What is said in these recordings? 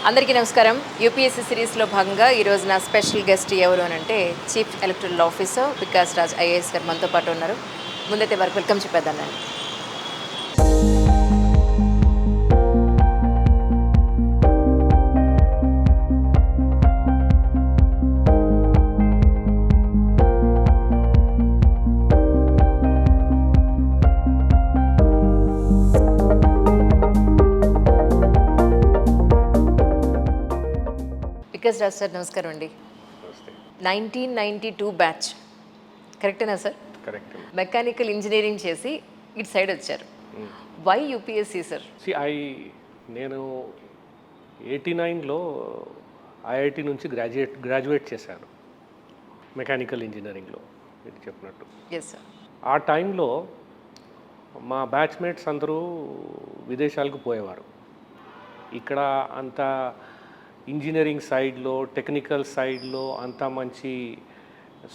అందరికీ నమస్కారం. యూపీఎస్సీ సిరీస్లో భాగంగా ఈరోజు నా స్పెషల్ గెస్ట్ ఎవరు అని అంటే chief electoral officer Vikas Raj IAS గారు మనతో పాటు ఉన్నారు. ముందైతే వారికి వెల్కమ్ చెప్పేద్దానండి. వికాస్ రాజ్ సార్ నమస్కారం అండి. 1992 బ్యాచ్ కరెక్టేనా సార్? కరెక్ట్. మెకానికల్ ఇంజనీరింగ్ చేసి ఇటు సైడ్ వచ్చారు. Why UPSC sir? నేను 89లో ఐఐటి నుంచి గ్రాడ్యుయేట్ చేశాను మెకానికల్ ఇంజనీరింగ్లో, మీరు చెప్పినట్టు. Yes sir. ఆ టైంలో మా బ్యాచ్మేట్స్ అందరూ విదేశాలకు పోయేవారు. ఇక్కడ అంత ఇంజనీరింగ్ సైడ్లో, టెక్నికల్ సైడ్లో అంత మంచి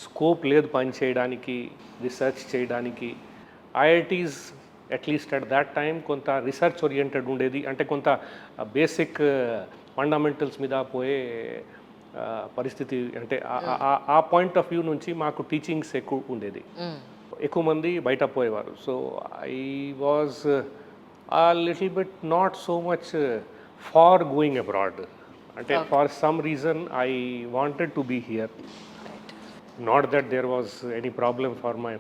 స్కోప్ లేదు పని చేయడానికి, రీసెర్చ్ చేయడానికి. IITs at least at that time కొంత రీసెర్చ్ ఓరియంటెడ్ ఉండేది, అంటే కొంత బేసిక్ ఫండమెంటల్స్ మీద పోయే పరిస్థితి. అంటే ఆ పాయింట్ ఆఫ్ వ్యూ నుంచి మాకు టీచింగ్స్ ఎక్కువ ఉండేది, ఎక్కువ మంది బయట పోయేవారు. So I was little bit not so much far going abroad. అంటే for some reason I wanted to be here. Not that there was any problem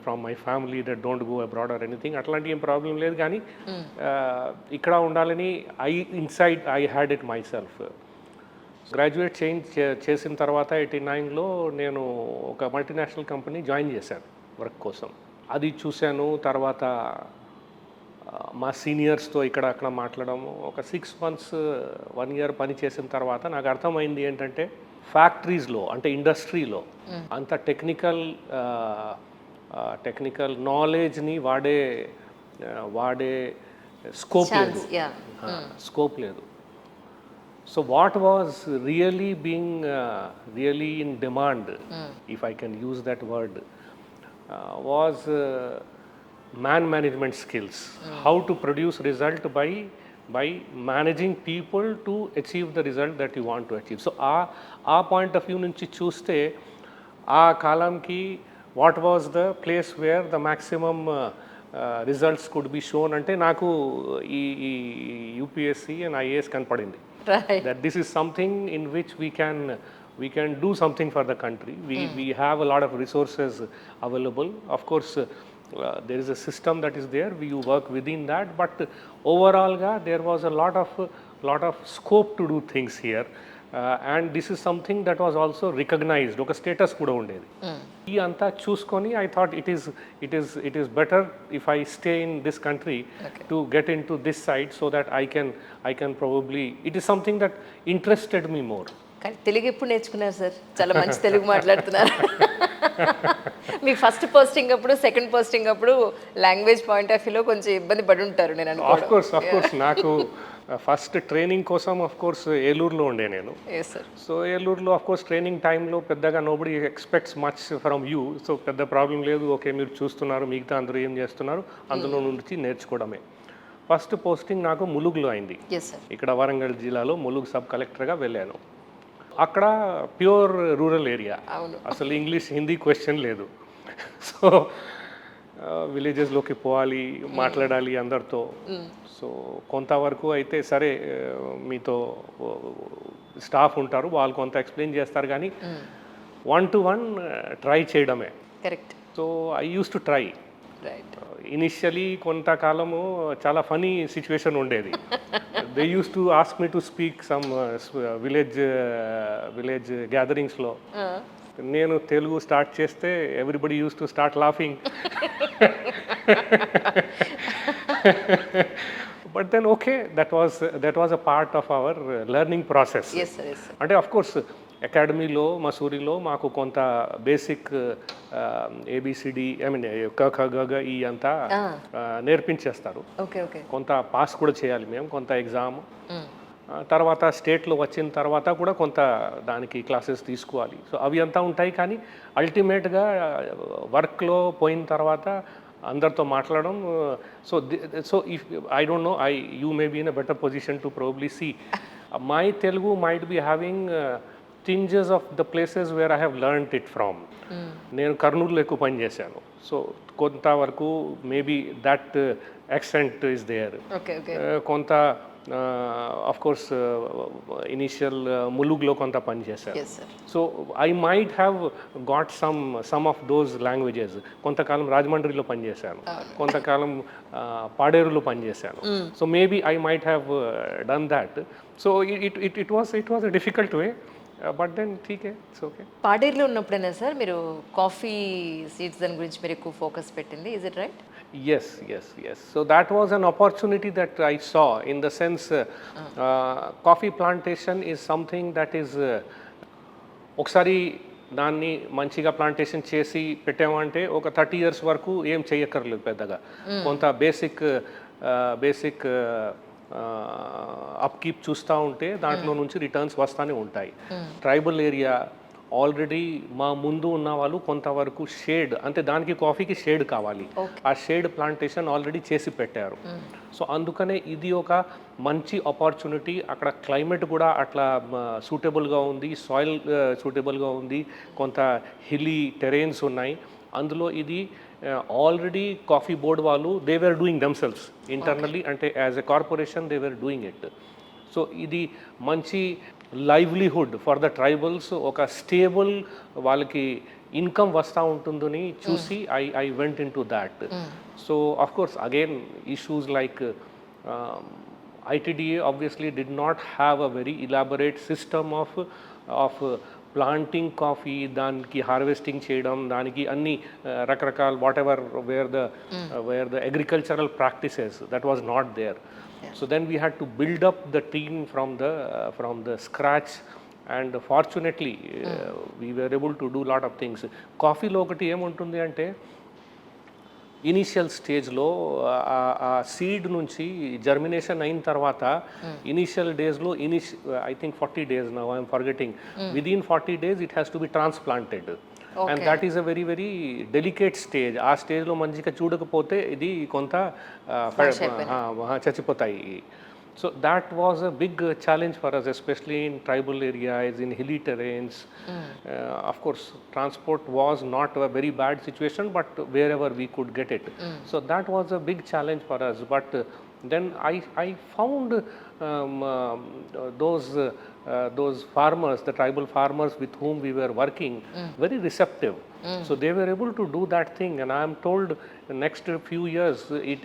from my family that don't go abroad or anything, అట్లాంటి ఏం problem లేదు. కానీ ఇక్కడ ఉండాలని inside I had it myself. Graduate చేసిన తర్వాత 89లో నేను ఒక మల్టీనేషనల్ కంపెనీ జాయిన్ చేశాను వర్క్ కోసం. అది చూశాను. తర్వాత మా సీనియర్స్తో ఇక్కడ అక్కడ మాట్లాడడం, ఒక 6 months 1 year పని చేసిన తర్వాత నాకు అర్థమైంది ఏంటంటే, ఫ్యాక్టరీస్లో అంటే ఇండస్ట్రీలో అంత టెక్నికల్ నాలెడ్జ్ని వాడే స్కోప్ లేదు. So what was really in demand, if I can use that word, was man management skills, how to produce result by managing people to achieve the result that you want to achieve. So ఆ point of view నుంచి చూస్తే ఆ కాలంకి what was the place where the maximum results could be shown అంటే నాకు ఈ UPSC and IAS కనపడింది. That this is something in which we can do something for the country. We have a lot of resources available. Of course, there is a system that is there, you work within that, but overall there was a lot of scope to do things here, and this is something that was also recognized. Oka status kuda undedi. Ee anta chuskoni I thought it is better if I stay in this country to get into this side, so that I can probably, it is something that interested me more. కానీ తెలుగు ఎప్పుడు నేర్చుకున్నారు sir? చాలా మంచి తెలుగు మాట్లాడుతున్నారు. మీ first posting అప్పుడు, second posting అప్పుడు language point of వ్యూలో కొంచెం ఇబ్బంది పడి ఉంటారు నేను అనుకోవడం. ఆఫ్ కోర్స్ నాకు ఫస్ట్ ట్రైనింగ్ కోసం ఏలూరులో ఉండే నేను. సో ఏలూరులో ట్రైనింగ్ టైంలో పెద్దగా nobody expects much from you. So పెద్ద ప్రాబ్లం లేదు, ఓకే మీరు చూస్తున్నారు, మిగతా అందరూ ఏం చేస్తున్నారు, అందులో నుంచి నేర్చుకోవడమే. ఫస్ట్ పోస్టింగ్ నాకు ములుగులో అయింది. ఇక్కడ వరంగల్ జిల్లాలో ములుగు సబ్ కలెక్టర్గా వెళ్ళాను. అక్కడ ప్యూర్ రూరల్ ఏరియా, అసలు ఇంగ్లీష్ హిందీ క్వశ్చన్ లేదు. సో విలేజెస్లోకి పోవాలి, మాట్లాడాలి అందరితో. సో కొంతవరకు అయితే సరే, మీతో స్టాఫ్ ఉంటారు, వాళ్ళు కొంత ఎక్స్ప్లెయిన్ చేస్తారు, కానీ 1-to-1 ట్రై చేయడమే. Correct. So I use to try. Initially కొంతకాలము చాలా ఫనీ సిచ్యువేషన్ ఉండేది. They use to ask me to speak some village గ్యాదరింగ్స్లో. నేను తెలుగు స్టార్ట్ చేస్తే everybody use to start laughing. But then okay, that was a part of our learning process. అంటే of course అకాడమీలో మసూరిలో మాకు కొంత బేసిక్ ఏబిసిడి, ఐ మీన్ క గ ఈ అంతా నేర్పించేస్తారు. కొంత పాస్ కూడా చేయాలి మేము, కొంత ఎగ్జామ్. తర్వాత స్టేట్లో వచ్చిన తర్వాత కూడా కొంత దానికి క్లాసెస్ తీసుకోవాలి. సో అవి అంతా ఉంటాయి. కానీ అల్టిమేట్గా వర్క్లో పోయిన తర్వాత అందరితో మాట్లాడడం. So if I don't know, you may be in a better position to probably see My Telugu might be having tinges of the places where I have learned it from. నేను కర్నూలులో ఎక్కువ పని చేశాను, సో కొంతవరకు maybe that accent is there. Okay okay కొంత of course initial ములుగులో కొంత పని చేశాను. Yes sir. So I might have got some of those languages. కొంతకాలం రాజమండ్రిలో పనిచేశాను, కొంతకాలం పాడేరులో పనిచేశాను. So maybe I might have done that. So it was a difficult way, but then ఠీకే, ఇట్స్ ఓకే. పాడేరులో ఉన్నప్పుడైనా సార్ మీరు కాఫీ సీడ్స్ దాని గురించి మీరు ఎక్కువ ఫోకస్ పెట్టింది, is it right? Yes, yes, yes. So that was an opportunity that I saw, in the sense coffee plantation is something that is ఒకసారి దాన్ని మంచిగా ప్లాంటేషన్ చేసి పెట్టామంటే ఒక 30 years వరకు ఏం చేయక్కర్లేదు పెద్దగా. కొంత బేసిక్ అప్కీప్ చూస్తూ ఉంటే దాంట్లో నుంచి రిటర్న్స్ వస్తూనే ఉంటాయి. ట్రైబల్ ఏరియా ఆల్రెడీ మా ముందు ఉన్న వాళ్ళు కొంతవరకు షేడ్, అంటే దానికి కాఫీకి షేడ్ కావాలి, ఆ షేడ్ ప్లాంటేషన్ ఆల్రెడీ చేసి పెట్టారు. సో అందుకనే ఇది ఒక మంచి ఆపర్చునిటీ. అక్కడ క్లైమేట్ కూడా అట్లా సూటబుల్గా ఉంది, సాయిల్ సూటబుల్గా ఉంది, కొంత హిల్లీ టెరెయిన్స్ ఉన్నాయి. అందులో ఇది ఆల్రెడీ కాఫీ బోర్డ్ వాళ్ళు they were doing themselves internally, అంటే as a corporation they were doing it. So ఇది మంచి లైవ్లీహుడ్ ఫర్ ద ట్రైబల్స్, ఒక స్టేబుల్ వాళ్ళకి ఇన్కమ్ వస్తూ ఉంటుందని చూసి I went into that. So of course again issues like ITDA obviously did not have a very elaborate system of planting coffee, దానికి harvesting చేయడం, దానికి అన్ని రకరకాల whatever where the agricultural practices, that was not there. So then we had to build up the team from the scratch, and fortunately we were able to do lot of things. Coffee lo okati em untundi ante initial స్టేజ్లో ఆ seed నుంచి germination అయిన తర్వాత initial డేస్లో I think 40 days now, I'm forgetting, within 40 days it has to be transplanted. And that is a very very delicate stage. ఆ స్టేజ్లో మంచిగా చూడకపోతే ఇది కొంత చచ్చిపోతాయి. So that was a big challenge for us, especially in tribal areas, in hilly terrains. Of course, transport was not a very bad situation, but wherever we could get it. So that was a big challenge for us. But then I found those farmers, the tribal farmers with whom we were working, very receptive. So they were able to do that thing, and I am told the next few years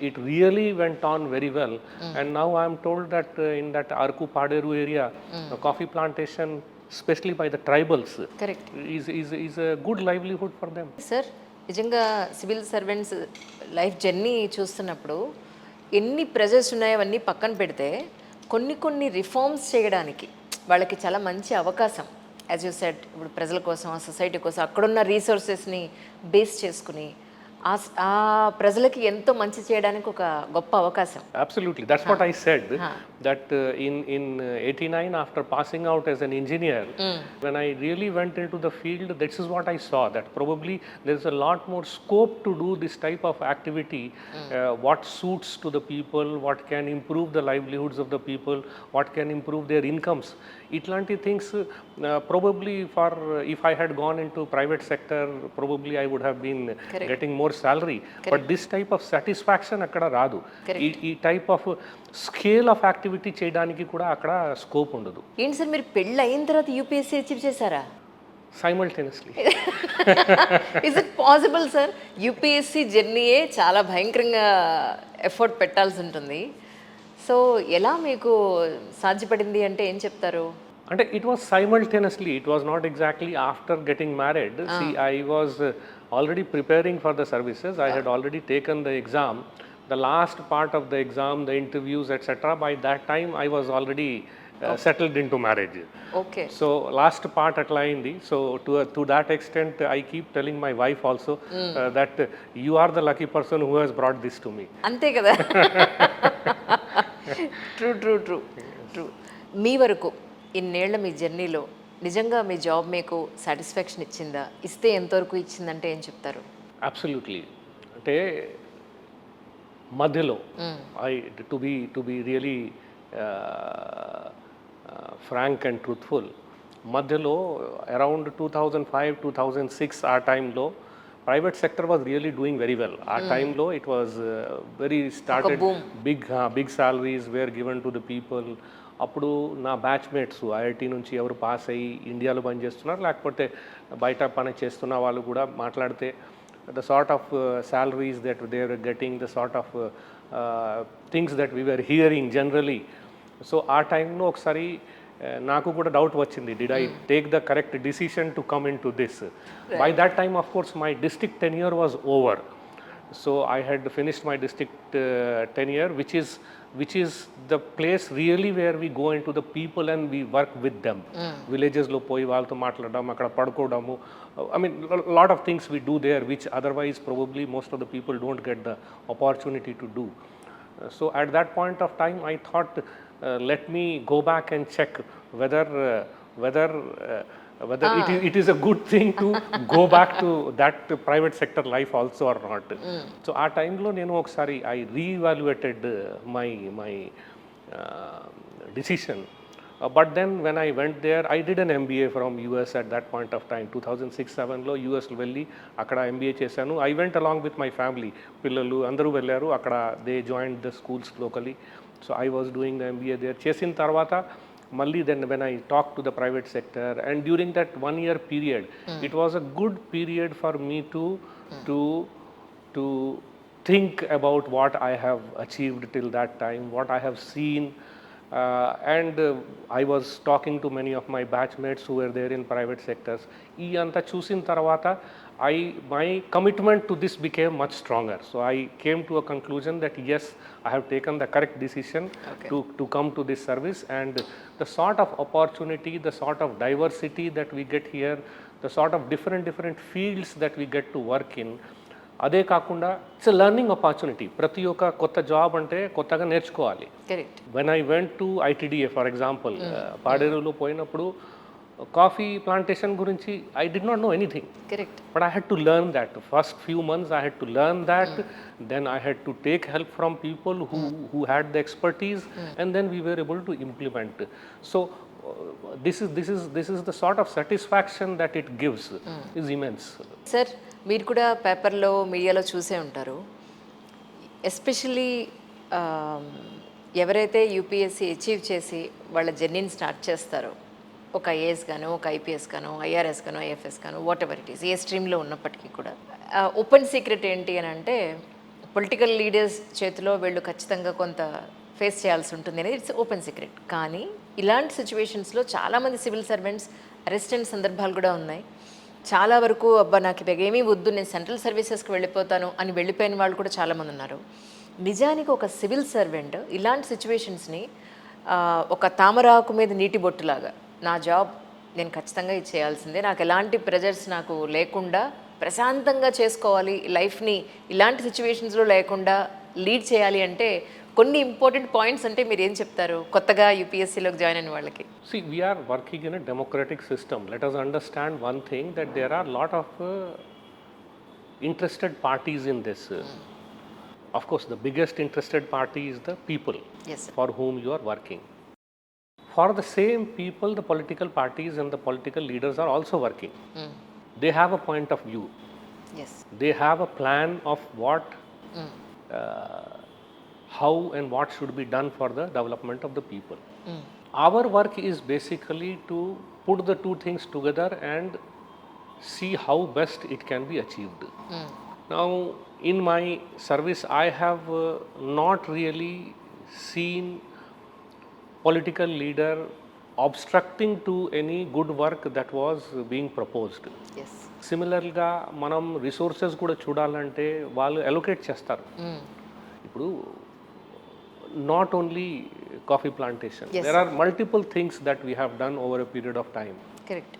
it really went on very well. And now I am told that in that Arku Paderu area, coffee plantation, especially by the tribals, correct, is a good livelihood for them. Sir, నిజంగా civil servants life journey చూస్తున్నప్పుడు ఎన్ని pressures ఉన్నాయో అవన్నీ పక్కన పెడితే కొన్ని reforms చేయడానికి వాళ్ళకి చాలా మంచి అవకాశం. యాజ్ యూ సెడ్, ఇప్పుడు ప్రజల కోసం, ఆ సొసైటీ కోసం అక్కడున్న రీసోర్సెస్ని బేస్ చేసుకుని ఆ ప్రజలకి ఎంతో మంచి చేయడానికి ఒక గొప్ప అవకాశం. Absolutely, that's what I said, that in 89, after passing out as an engineer, when I really went into the field, this is what I saw, that probably there's a lot more scope to do this type of activity. What suits to the people, what can improve the livelihoods of the people, what can improve their incomes. Itlanti things probably for if I had gone into private sector, probably I would have been getting more salary. But this type of satisfaction akkada raadu. ఈ type of scale of activity చేయడానికి కూడా అక్కడ scope ఉండదు. ఏంటి sir, మీరు పెళ్ళి అయిన తర్వాత యూపీఎస్సీ అచీవ్ చేశారా? Simultaneously. Is it possible sir? UPSC జర్నీయే చాలా భయంకరంగా ఎఫర్ట్ పెట్టాల్సి ఉంటుంది. సో ఎలా మీకు సాధ్యపడింది అంటే ఏం చెప్తారు? అంటే it was simultaneously, it was not exactly after getting married. See, I was already preparing for the services. I had already taken the exam. The last part of the exam, the interviews, etc. By that time, I was already settled into marriage. Okay. So last part atla ayindi. So to that extent, I keep telling my wife also that you are the lucky person who has brought this to me. అంతే కదా. True. మీ వరకు ఇన్నేళ్ల మీ జర్నీలో నిజంగా మీ job మీకు satisfaction ఇచ్చిందా? ఇస్తే ఎంతవరకు ఇచ్చిందంటే ఏం చెప్తారు? అబ్సల్యూట్లీ. అంటే మధ్యలో to be really frank and truthful. మధ్యలో అరౌండ్ 2005-2006 ఆ టైంలో private sector was really doing very well. ఆ టైంలో it was very started, boom. Big salaries were given to the people. అప్పుడు నా బ్యాచ్మేట్స్ ఐఐటి నుంచి ఎవరు పాస్ అయ్యి ఇండియాలో పనిచేస్తున్నారు, లేకపోతే బయట పని చేస్తున్న వాళ్ళు కూడా మాట్లాడితే the sort of salaries that they were getting, the sort of things that we were hearing generally. So ఆ టైంలో ఒకసారి నాకు కూడా డౌట్ వచ్చింది, did I take the correct decision to come in to this. By that time of course my district tenure was over. So I had finished my district tenure, which is the place really where we go into the people and we work with them. Villages lo poi valto matladam, akkada padukodamu. I mean, lot of things we do there which otherwise probably most of the people don't get the opportunity to do. So at that point of time I thought, let me go back and check whether it is a good thing to go back to that private sector life also or not. So ఆ టైంలో నేను ఒకసారి I reevaluated my decision. But then when I went there, I did an MBA from US at that point of time. 2006-7లో US వెళ్ళి అక్కడ MBA చేశాను. I went along with my family. పిల్లలు అందరూ వెళ్ళారు అక్కడ. they joined the schools locally. So I was doing the MBA there. చేసిన తర్వాత మళ్ళీ then when I talked to the private sector, and during that 1 year period, it was a good period for me to think about what I have achieved till that time, what I have seen. And I was talking to many of my batchmates who were there in private sectors. ఈ అంతా చూసిన తర్వాత my commitment to this became much stronger. So I came to a conclusion that yes, I have taken the correct decision to come to this service, and the sort of opportunity, the sort of diversity that we get here, the sort of different fields that we get to work in, అదే కాకుండా it's a learning opportunity. ప్రతి ఒక్క కొత్త job అంటే కొత్తగా నేర్చుకోవాలి. When I went to ITDA for example, పాడేరులో పోయినప్పుడు కాఫీ ప్లాంటేషన్ గురించి I did not know anything. Correct. But I had to learn that. First few months I had to learn that. Then I had to take help from people who had the expertise, and then we were able to implement. So this is the sort of satisfaction that it gives is immense. Sir, మీరు కూడా పేపర్లో మీడియాలో చూసే ఉంటారు. Especially ఎవరైతే UPSC achieve చేసి వాళ్ళ జర్నీని స్టార్ట్ చేస్తారో, ఒక ఐఏఎస్ గానో, ఒక ఐపీఎస్ గానో, ఐఆర్ఎస్ గానో, ఐఎఫ్ఎస్ గానో, వాట్ ఎవర్ ఇట్ ఈస్, ఏ స్ట్రీమ్లో ఉన్నప్పటికీ కూడా ఓపెన్ సీక్రెట్ ఏంటి అని అంటే, పొలిటికల్ లీడర్స్ చేతిలో వీళ్ళు ఖచ్చితంగా కొంత ఫేస్ చేయాల్సి ఉంటుంది అనేది ఇట్స్ ఓపెన్ సీక్రెట్. కానీ ఇలాంటి సిచ్యువేషన్స్లో చాలామంది సివిల్ సర్వెంట్స్ అరెస్ట్ అయిన సందర్భాలు కూడా ఉన్నాయి. చాలా వరకు అబ్బా నాకు ఇవేమీ వద్దు, నేను సెంట్రల్ సర్వీసెస్కి వెళ్ళిపోతాను అని వెళ్ళిపోయిన వాళ్ళు కూడా చాలామంది ఉన్నారు. నిజానికి ఒక సివిల్ సర్వెంట్ ఇలాంటి సిచ్యువేషన్స్ని ఒక తామరాకు మీద నీటి బొట్టులాగా, నా జాబ్ నేను ఖచ్చితంగా ఇది చేయాల్సిందే, నాకు ఎలాంటి ప్రెజర్స్ నాకు లేకుండా ప్రశాంతంగా చేసుకోవాలి, లైఫ్ని ఇలాంటి సిచ్యువేషన్స్లో లేకుండా లీడ్ చేయాలి అంటే కొన్ని ఇంపార్టెంట్ పాయింట్స్ అంటే మీరు ఏం చెప్తారు కొత్తగా యూపీఎస్సీలోకి జాయిన్ అయిన వాళ్ళకి? See, we are working in a democratic system. Let us understand one thing, that there are a lot of interested parties in this. Of course, the biggest interested party is the people. Yes, sir. For whom you are working. For the same people, the political parties and the political leaders are also working. They have a point of view. Yes. They have a plan of what, how and what should be done for the development of the people. Our work is basically to put the two things together and see how best it can be achieved. Now, in my service, I have not really seen political leader obstructing to any good work that was being proposed. Yes. సిమిలర్గా మనం resources కూడా చూడాలంటే వాళ్ళు allocate చేస్తారు. ఇప్పుడు not only coffee plantation, there are multiple things that we have done over a period of time. Correct.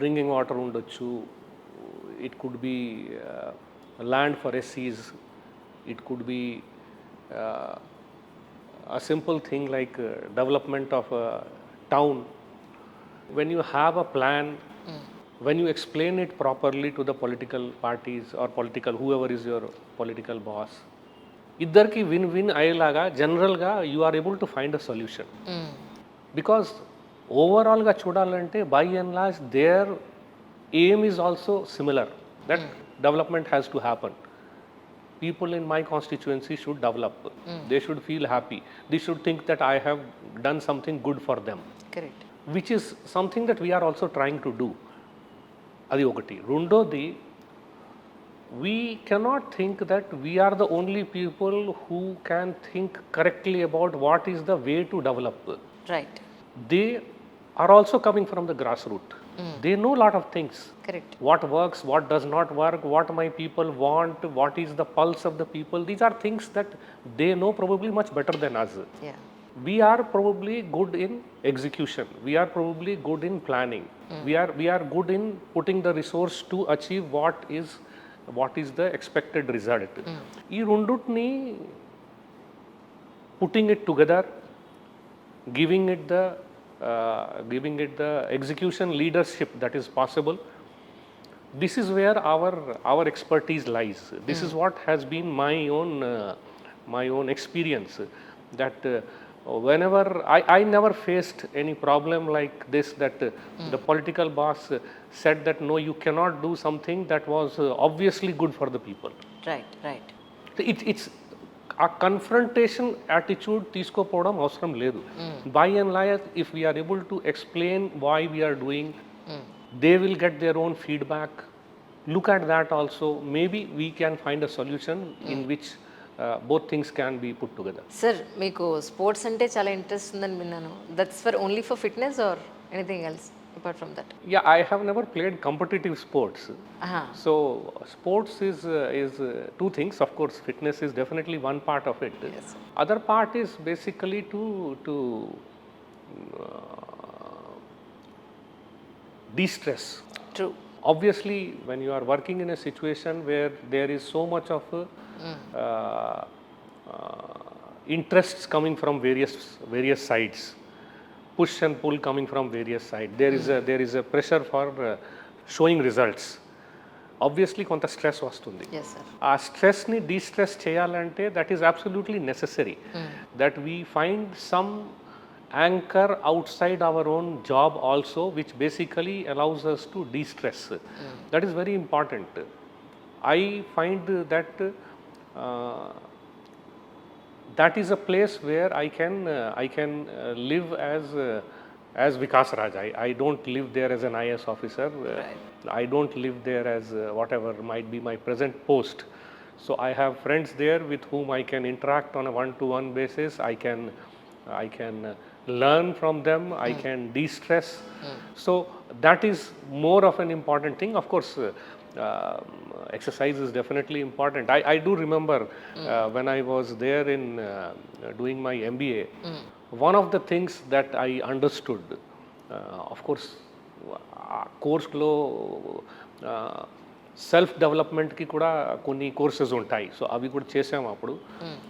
Drinking water ఉండొచ్చు, it could be land for ఎస్సీస్, it could be a simple thing like development of a town. When you have a plan, when you explain it properly to the political parties or political, whoever is your political boss, ఇద్దరికి win win అయ్యేలాగా జనరల్గా you are able to find a solution. Because ఓవరాల్గా చూడాలంటే by and large there aim is also similar, that development has to happen. People in my constituency should develop. They should feel happy. They should think that I have done something good for them, correct. which is something that we are also trying to do. అది ఒకటి. రెండోది, we cannot think that we are the only people who can think correctly about what is the way to develop. Right. They are also coming from the grassroots. They know a lot of things. Correct. What works, what does not work, what my people want, what is the pulse of the people. These are things that they know probably much better than us. Yeah. We are probably good in execution. We are probably good in planning. We are good in putting the resource to achieve what is the expected result. ఈ రెండుని putting it together, giving it the execution leadership that is possible. This is where our expertise lies. This is what has been my own experience, that whenever I never faced any problem like this, that the political boss said that no, you cannot do something that was obviously good for the people. Right. Right. It's ఆ confrontation attitude తీసుకోపోవడం అవసరం లేదు. By and large if we're able to explain why we're doing, they will get their own feedback. Look at that also. Maybe we can find a solution in which both things can be put together. Sir, మీకు sports అంటే చాలా interest ఉందని విన్నాను. That's for only for fitness or anything else apart from that? Yeah, I have never played competitive sports. So sports is two things. Of course, fitness is definitely one part of it. Yes. Other part is basically to de-stress. True. Obviously, when you are working in a situation where there is so much of interests coming from various sides, push and pull coming from various sides, there is a pressure for showing results. Obviously కొంత stress వస్తుంది. Yes, sir. ఆ స్ట్రెస్ని de-stress చేయాలంటే that is absolutely necessary that we find some anchor outside our own job also, which basically allows us to de-stress. That is very important. I find that that is a place where I can live as Vikas Raj. I don't live there as an IAS officer. I don't live there as whatever might be my present post. So I have friends there with whom I can interact on a one-to-one basis. I can learn from them. I can de-stress. So that is more of an important thing. Of course, exercise is definitely important. I do remember when I was there in doing my MBA, one of the things that I understood, of course, course lo self డెవలప్మెంట్కి కూడా కొన్ని courses ఉంటాయి. So అవి కూడా చేసాము అప్పుడు.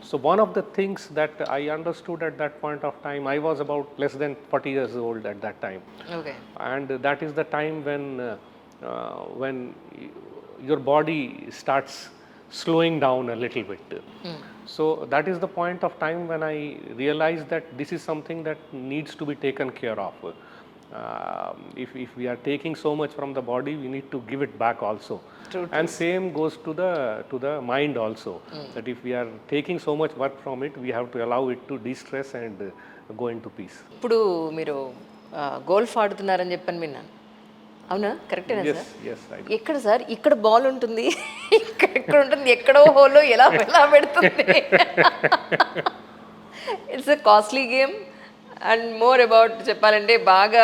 So one of the things that I understood at that point of time, I was about less than 40 years old at that time. Okay. And that is the time when your body starts slowing down a little bit. So that is the point of time when I realized that this is something that needs to be taken care of. If we are taking so much from the body, we need to give it back also. True. And same goes to the mind also. That if we are taking so much work from it, we have to allow it to de-stress and go into peace. ఇప్పుడు మీరు golf ఆడుతున్నారని చెప్పని విన్నాను. అవునా? కరెక్టేనా sir? Yes, I do. ఎక్కడ sir? ఇక్కడ ball ఉంటుంది, ఇక్కడ ఉంటుంది, ఎక్కడో హోల్లో ఎలా పెడుతుంది. It's a costly game and more about చెప్పాలంటే బాగా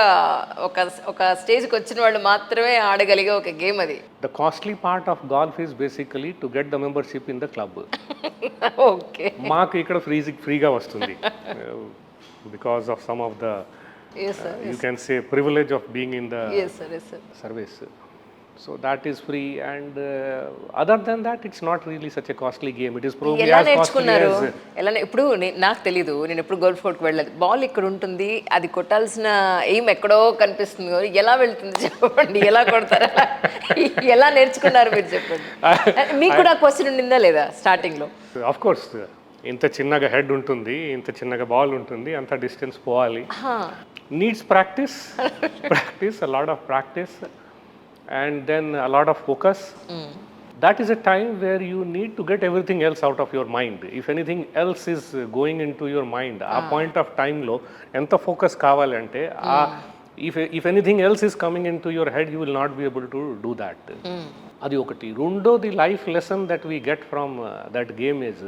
ఒక స్టేజ్కి వచ్చిన వాళ్ళు మాత్రమే ఆడగలిగే ఒక గేమ్ అది. The costly part of golf is basically to get the membership in the club. Okay. మాకు ఇక్కడ ఫ్రీగా వస్తుంది because of some of the yes sir, you can say privilege of being in the yes sir, yes sir, service. So that is free, and other than that it's not really such a costly game. It is probably ఎలా as costly నేర్చుకున్నారు? as ఎలా ఇప్పుడు నాకు తెలీదు, నేను ఎప్పుడు golf కోర్ట్కి వెళ్ళలేదు. Ball ఇక్కడ ఉంటుంది, అది కొట్టాల్సిన ఎయిమ్ ఎక్కడో కనిపిస్తుంది, ఎలా వెళ్తుంది చెప్పండి, ఎలా కొడతారా, ఎలా నేర్చుకున్నారు మీరు చెప్పండి. మీకు కూడా క్వశ్చన్ ఉండిందా లేదా స్టార్టింగ్లో? of course ఇంత చిన్నగా హెడ్ ఉంటుంది, ఇంత చిన్నగా బాల్ ఉంటుంది, అంత డిస్టెన్స్ పోవాలి. Needs practice, practice, a lot of practice, and then a lot of focus. That is a time where you need to get everything else out of your mind. If anything else is going into your mind, ఆ point of టైంలో ఎంత focus కావాలంటే if anything else is coming into your head, you will not be able to do that. అది ఒకటి. రెండోది life lesson that we get from that game is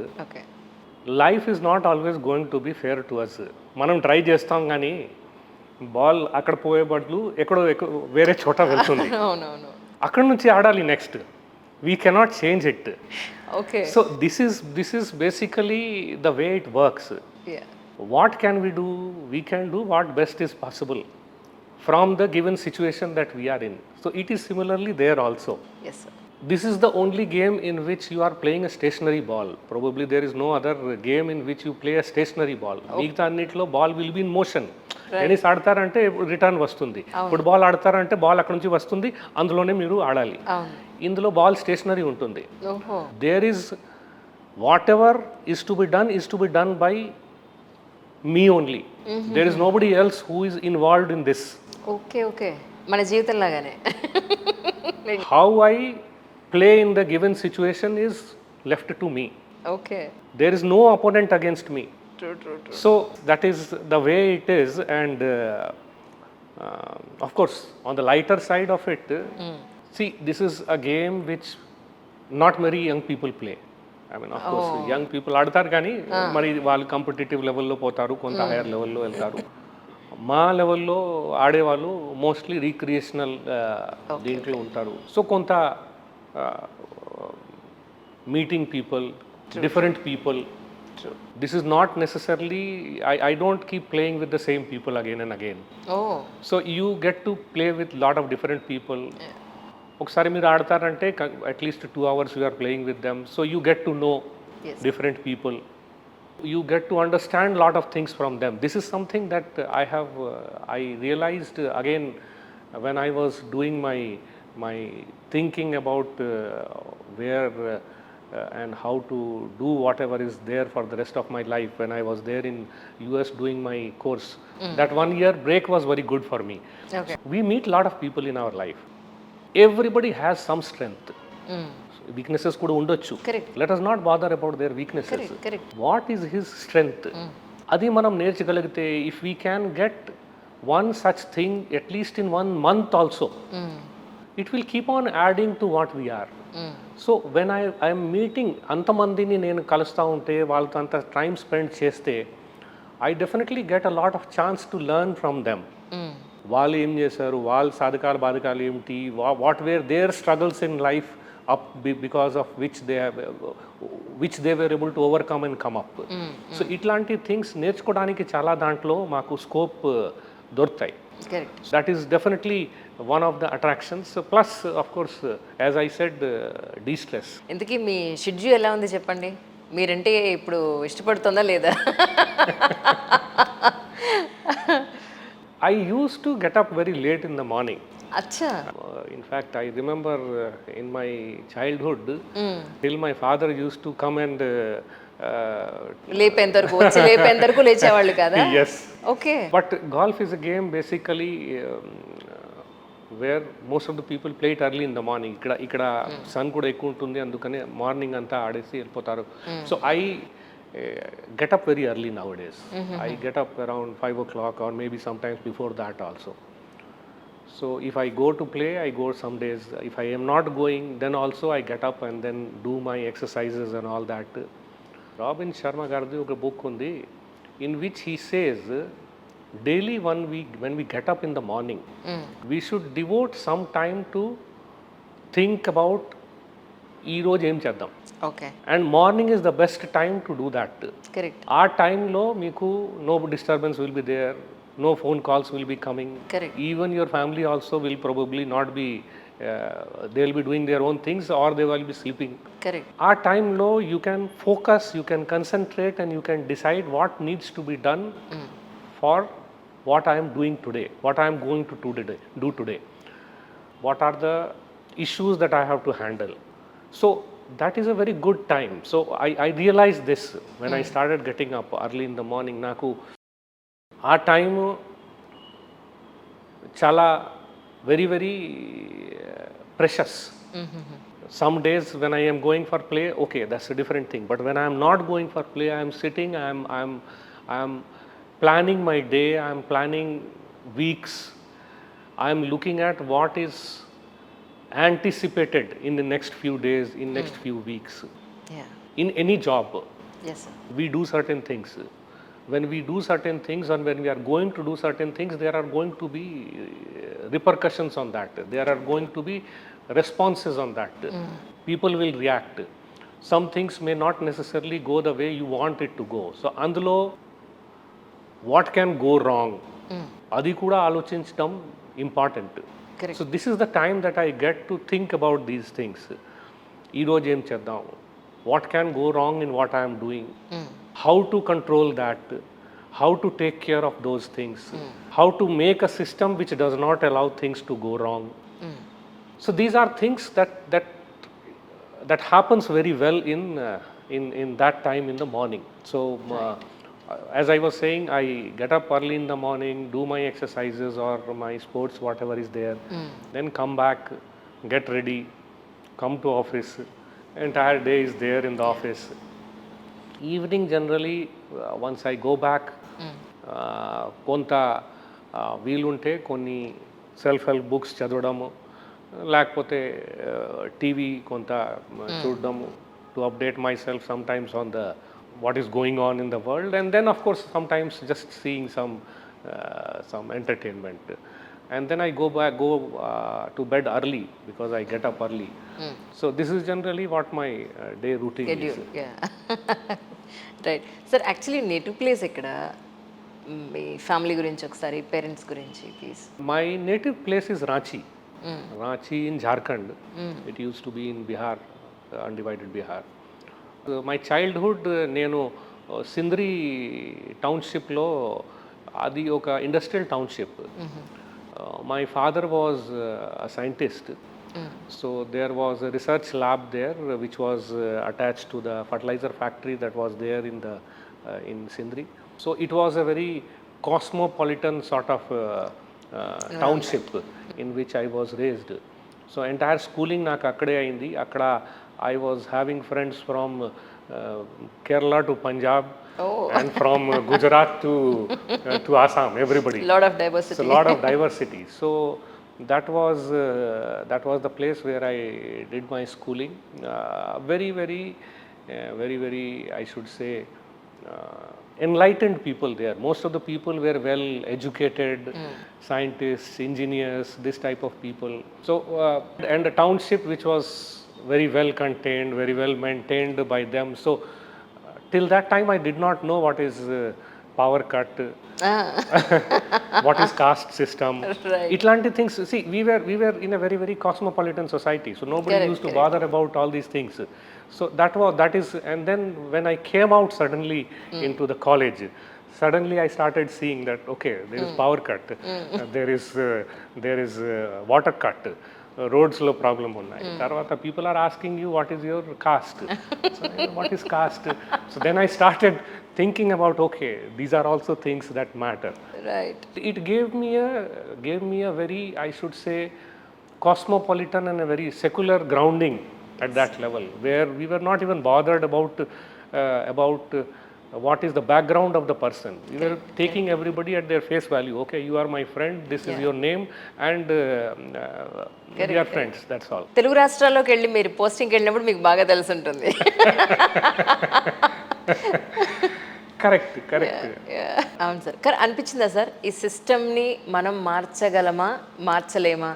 life is not always going to be fair to us. మనం try చేస్తాం కానీ ball అక్కడ పోయే బదులు ఎక్కడో వేరే చోట వెళ్తుంది. అక్కడ నుంచి ఆడాలి next. We cannot change it. So this is basically the way it works. What can we do? We can do what best is possible from the given situation that we are in. So it is similarly there also. Yes, sir. This is the only game in which you are playing a stationary ball. Probably there is no other game in which you play a stationary ball. మిగతా అన్నిట్లో ball will be in motion. Tennis ఆడతారంటే return వస్తుంది, football ఆడతారంటే ball అక్కడ నుంచి వస్తుంది, అందులోనే మీరు ఆడాలి. ఇందులో బాల్ స్టేషనరీ ఉంటుంది. There is whatever is to be done by me only. There is nobody else who is involved in this. Okay, మన జీవితం లాగానే. How I play in the given situation is left to me. Okay. There is no opponent against me. True. So that is the way it is, and of course, on the lighter side of it, see, this is a game which not many young people play. I mean, of course, young people ఆడతారు కానీ మరి వాళ్ళు competitive లెవెల్లో పోతారు, కొంత hire లెవెల్లో వెళ్తారు. మా లెవెల్లో ఆడేవాళ్ళు మోస్ట్లీ రీక్రియేషనల్ దీంట్లో ఉంటారు. సో కొంత meeting people, different people. This is not necessarily, I don't keep playing with the same people again and again. So you get to play with lot of different people. ఒకసారి మీరు ఆడతారంటే at least 2 hours you are playing with them. So you get to know different people. You get to understand a lot of things from them. This is something that I realized again when I was doing my thinking about where and how to do whatever is there for the rest of my life. When I was there in US doing my course, that 1 year break was very good for me. Okay. We meet a lot of people in our life. Everybody has some strength. Weaknesses కూడా ఉండొచ్చు. Let us not bother about their weaknesses. What is his strength? అది మనం నేర్చగలిగితే, if we can get one such thing at least in 1 month also, it will keep on adding to what we are. So when I am meeting అంతమందిని నేను కలుస్తూ ఉంటే, వాళ్ళతో అంత time spend చేస్తే, I definitely get a lot of chance to learn from them. వాళ్ళు ఏం చేశారు, వాళ్ళ సాధకాలు బాధకాలు ఏమిటి, what were their struggles in life up because of which they were able to overcome and come up. So ఇట్లాంటి things నేర్చుకోవడానికి చాలా దాంట్లో మాకు స్కోప్ దొరుకుతాయి. That is definitely one of the attractions. Plus, of course, as I said, de-stress. ఇంతకీ మీ schedule ఎలా ఉంది చెప్పండి? మీరంటే ఇప్పుడు ఇష్టపడుతుందా లేదా? I used to get up very late in the morning. Acha. In fact, I remember in my childhood, till my father used to come and లేపేంతరకు లేచేవాళ్ళు కదా? Yes. Okay. But golf is a game basically where most of the people play it early in the morning. ఇక్కడ sun కూడా ఎక్కువ ఉంటుంది, అందుకనే morning అంతా ఆడేసి వెళ్ళిపోతారు. So I get up very early nowadays. I get up around 5 o'clock or maybe sometimes before that also. So if I go to play, I go some days. If I am not going, then also I get up and then do my exercises and all that. Robin Sharma gardi oka book undi in which he says daily when we get up in the morning, we should devote some time to think about ee roju em cheddam. Okay. And morning is the best time to do that. Correct. Our time lo meeku no disturbance will be there. No phone calls will be coming. Correct. Even your family also will probably not be, they will be doing their own things or they will be sleeping. Correct. Our time low, you can focus, you can concentrate, and you can decide what needs to be done for what I am doing today, what I am going to do today. What are the issues that I have to handle? So that is a very good time. So I realized this when I started getting up early in the morning. Naku ఆ time చాలా very precious. Some days when I am going for play, okay, that's a different thing. But when I am not going for play, I am sitting, I am planning my day, I am planning weeks, I am looking at what is anticipated in the next few days, in next few weeks. Yeah. In any job, Yes, sir. we do certain things. When we do certain things and when we are going to do certain things, there are going to be repercussions on that. There are going to be responses on that. People will react. Some things may not necessarily go the way you want it to go. So అందులో what can go wrong, అది కూడా ఆలోచించడం important. Correct. So this is the time that I get to think about these things. ఈరోజు ఏం చేద్దాం, what can go wrong in what I'm doing, how to control that, how to take care of those things, how to make a system which does not allow things to go wrong. So these are things that happens very well in that time in the morning. So as I was saying, I get up early in the morning, do my exercises or my sports, whatever is there, then come back, get ready, come to office. Entire day is there in the office. Evening generally, once I go back, కొంత వీలుంటే కొన్ని self help books చదవడము, లేకపోతే TV కొంత చూడడము, to update myself sometimes on the what is going on in the world, and then of course sometimes just seeing some entertainment. And then I go to bed early because I get up early. So this is generally what my day routine is. Schedule. Yeah. Right. Sir, actually native place ఎక్కడ, మీ family గురించి ఒకసారి, parents గురించి please. My native place is Ranchi. Ranchi in Jharkhand. It used to be in Bihar, undivided Bihar. My childhood, నేను సింద్రి టౌన్షిప్లో, అది ఒక industrial township. My father was a scientist. So there was a research lab there which was attached to the fertilizer factory that was there in Sindri. So it was a very cosmopolitan sort of township in which I was raised. So entire schooling నాకు అక్కడే అయింది. అక్కడ I was having friends from Kerala to Punjab, and from Gujarat to Assam, everybody. Lot of diversity. So lot of diversity. So that was the place where I did my schooling. Very I should say enlightened people there. Most of the people were well educated, scientists, engineers, this type of people. So and a township which was very well contained, very well maintained by them. So till that time I did not know what is power cut, what is caste system. Right. Itlanti things. See, we were in a very cosmopolitan society, so nobody Correct, used to bother about all these things. So that is, and then when I came out suddenly into the college, suddenly I started seeing that okay, there is power cut, there is water cut, roads లో problem ఉన్నాయి. తర్వాత people are asking you what is your caste. So, what is caste? So then I started thinking about okay, these are also things that matter. Right. It gave me a very, I should say, cosmopolitan and a very secular grounding at that level, where we were not even bothered about what is the background of the person. We were taking everybody at their face value. Okay, you are my friend, this is your name, and we are friends, that's all. Telugu రాష్ట్రాల్లోకి వెళ్ళి మీరు పోస్టింగ్కి వెళ్ళినప్పుడు మీకు బాగా తెలిసి ఉంటుంది. Correct. అవును sir. కానీ అనిపించిందా సార్, ఈ సిస్టమ్ని మనం మార్చగలమా, మార్చలేమా,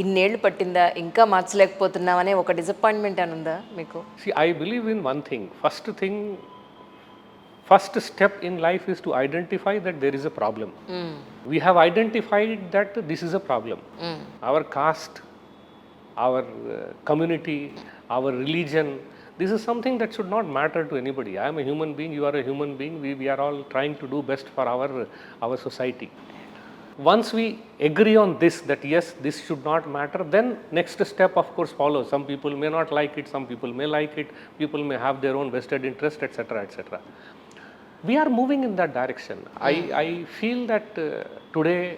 ఇన్నేళ్ళు పట్టిందా, ఇంకా మార్చలేకపోతున్నామనే ఒక డిసప్పాయింట్మెంట్ అని ఉందా మీకు? See, I believe in one thing. First step in life is to identify that there is a problem. We have identified that this is a problem. Our caste, our community, our religion, this is something that should not matter to anybody. I am a human being, you are a human being, we are all trying to do best for our society. Once we agree on this, that yes, this should not matter, then next step of course follows. Some people may not like it, some people may like it, people may have their own vested interest, etc., etc. We are moving in that direction. I feel that today,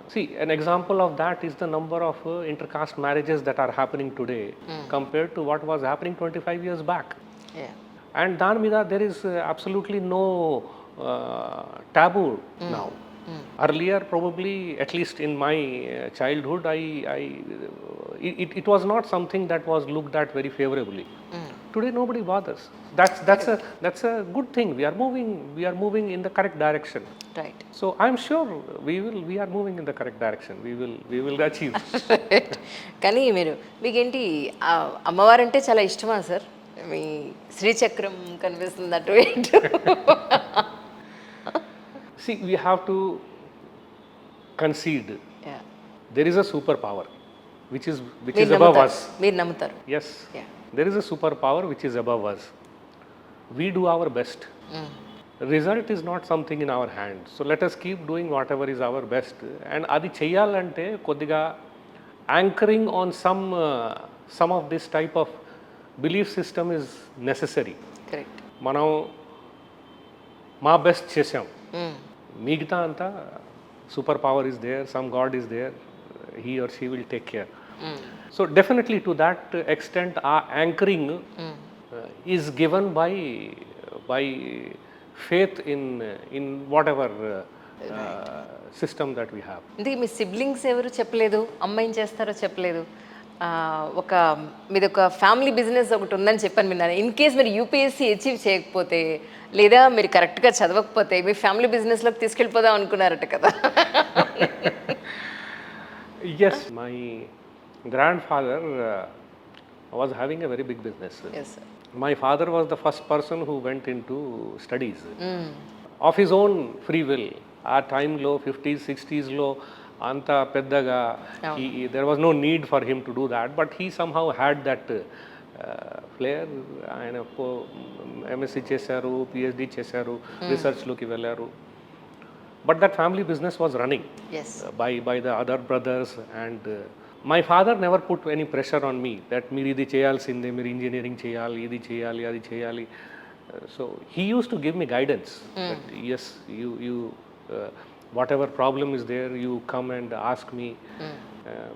see, an example of that is the number of intercaste marriages that are happening today compared to what was happening 25 years back. Yeah. And Dan Mida, there is absolutely no taboo now. Earlier, probably, at least in my childhood, it was not something that was looked at very favorably. Today, nobody bothers. That's a good thing. We are moving in the correct direction. Right. So I'm sure we are moving in the correct direction. We will achieve. కానీ మీకేంటి అమ్మవారంటే చాలా ఇష్టమా sir? మీ శ్రీచక్రం కనిపిస్తుంది అటు ఇటు. See, we have to concede. Yeah. There is a superpower which is మీరు above నమ్ముతారు. us. మీరు నమ్ముతారు. Yes. Yeah. There is a superpower which is above us. We do our best. Result is not something in our hands. So let us keep doing whatever is our best. And adi cheyalante kodiga anchoring on some of this type of belief system is necessary. Correct. మనం మా best చేసాం, మిగతా అంతా super power is there, some God is there, he or she will take care. So definitely to that extent ఆ anchoring is given by faith in whatever system that we have. ఇందుకే మీ siblings ఎవరు చెప్పలేదు, అమ్మ ఏం చేస్తారో చెప్పలేదు. ఒక మీది ఒక ఫ్యామిలీ బిజినెస్ ఒకటి ఉందని చెప్పాను విన్నాను. ఇన్ కేస్ మీరు యూపీఎస్సీ అచీవ్ చేయకపోతే లేదా మీరు కరెక్ట్గా చదవకపోతే మీ ఫ్యామిలీ బిజినెస్లోకి తీసుకెళ్ళిపోదాం అనుకున్నారట కదా? Yes, my grandfather was having a very big business. Yes, sir. My father was the first person who went into studies of his own free will. Our time low 50s 60s low anta peddaga, there was no need for him to do that, but he somehow had that flair. ఆయన MSc చేశారు, PhD చేశారు, research లోకి వెళ్ళారు. But that family business was running. Yes. By the other brothers, and my father never put any pressure on me that మీరు ఇది చేయాల్సిందే, మీరు engineering చేయాలి, ఇది చేయాలి, అది చేయాలి. So he used to give me guidance that yes, you whatever problem is there, you come and ask me,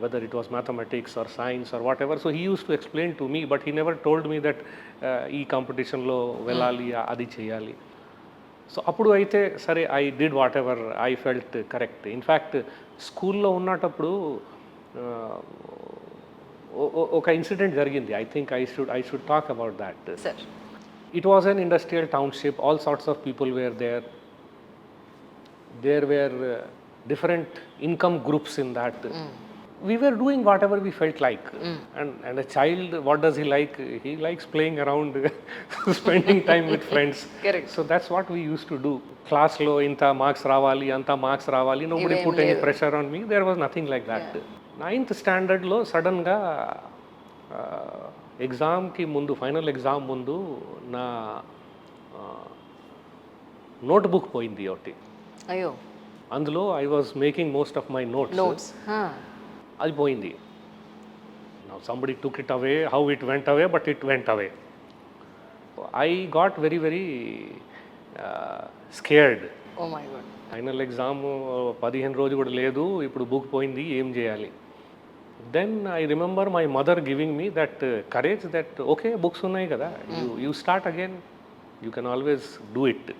whether it was mathematics or science or whatever. So he used to explain to me, but he never told me that ఈ కాంపిటీషన్లో వెళ్ళాలి, అది చేయాలి. So అప్పుడు అయితే సరే, I did whatever I felt correct. In fact స్కూల్లో ఉన్నప్పుడు ఒక ఇన్సిడెంట్ జరిగింది. I think I should talk about that. Sir, it was an industrial township. All sorts of people were there. There were different income groups in that. We were doing whatever we felt like. And a child, what does he like? He likes playing around, spending time with friends. Correct. So that's what we used to do. Class lo inta marks ravali, anta marks ravali. Nobody put any pressure on me. There was nothing like that. 9th standard lo sudden ga exam ki mundu, final exam mundu na notebook poindi oti. అయ్యో, అందులో I was making most of my notes. అది పోయింది. Now somebody took it away. How it went away, but it went away. I got very very scared. Oh my god. Final exam 15 రోజు కూడా లేదు, ఇప్పుడు book పోయింది, ఏం చేయాలి? Then I remember my mother giving me that courage that okay, books ఉన్నాయి కదా, you start again, you can always do it.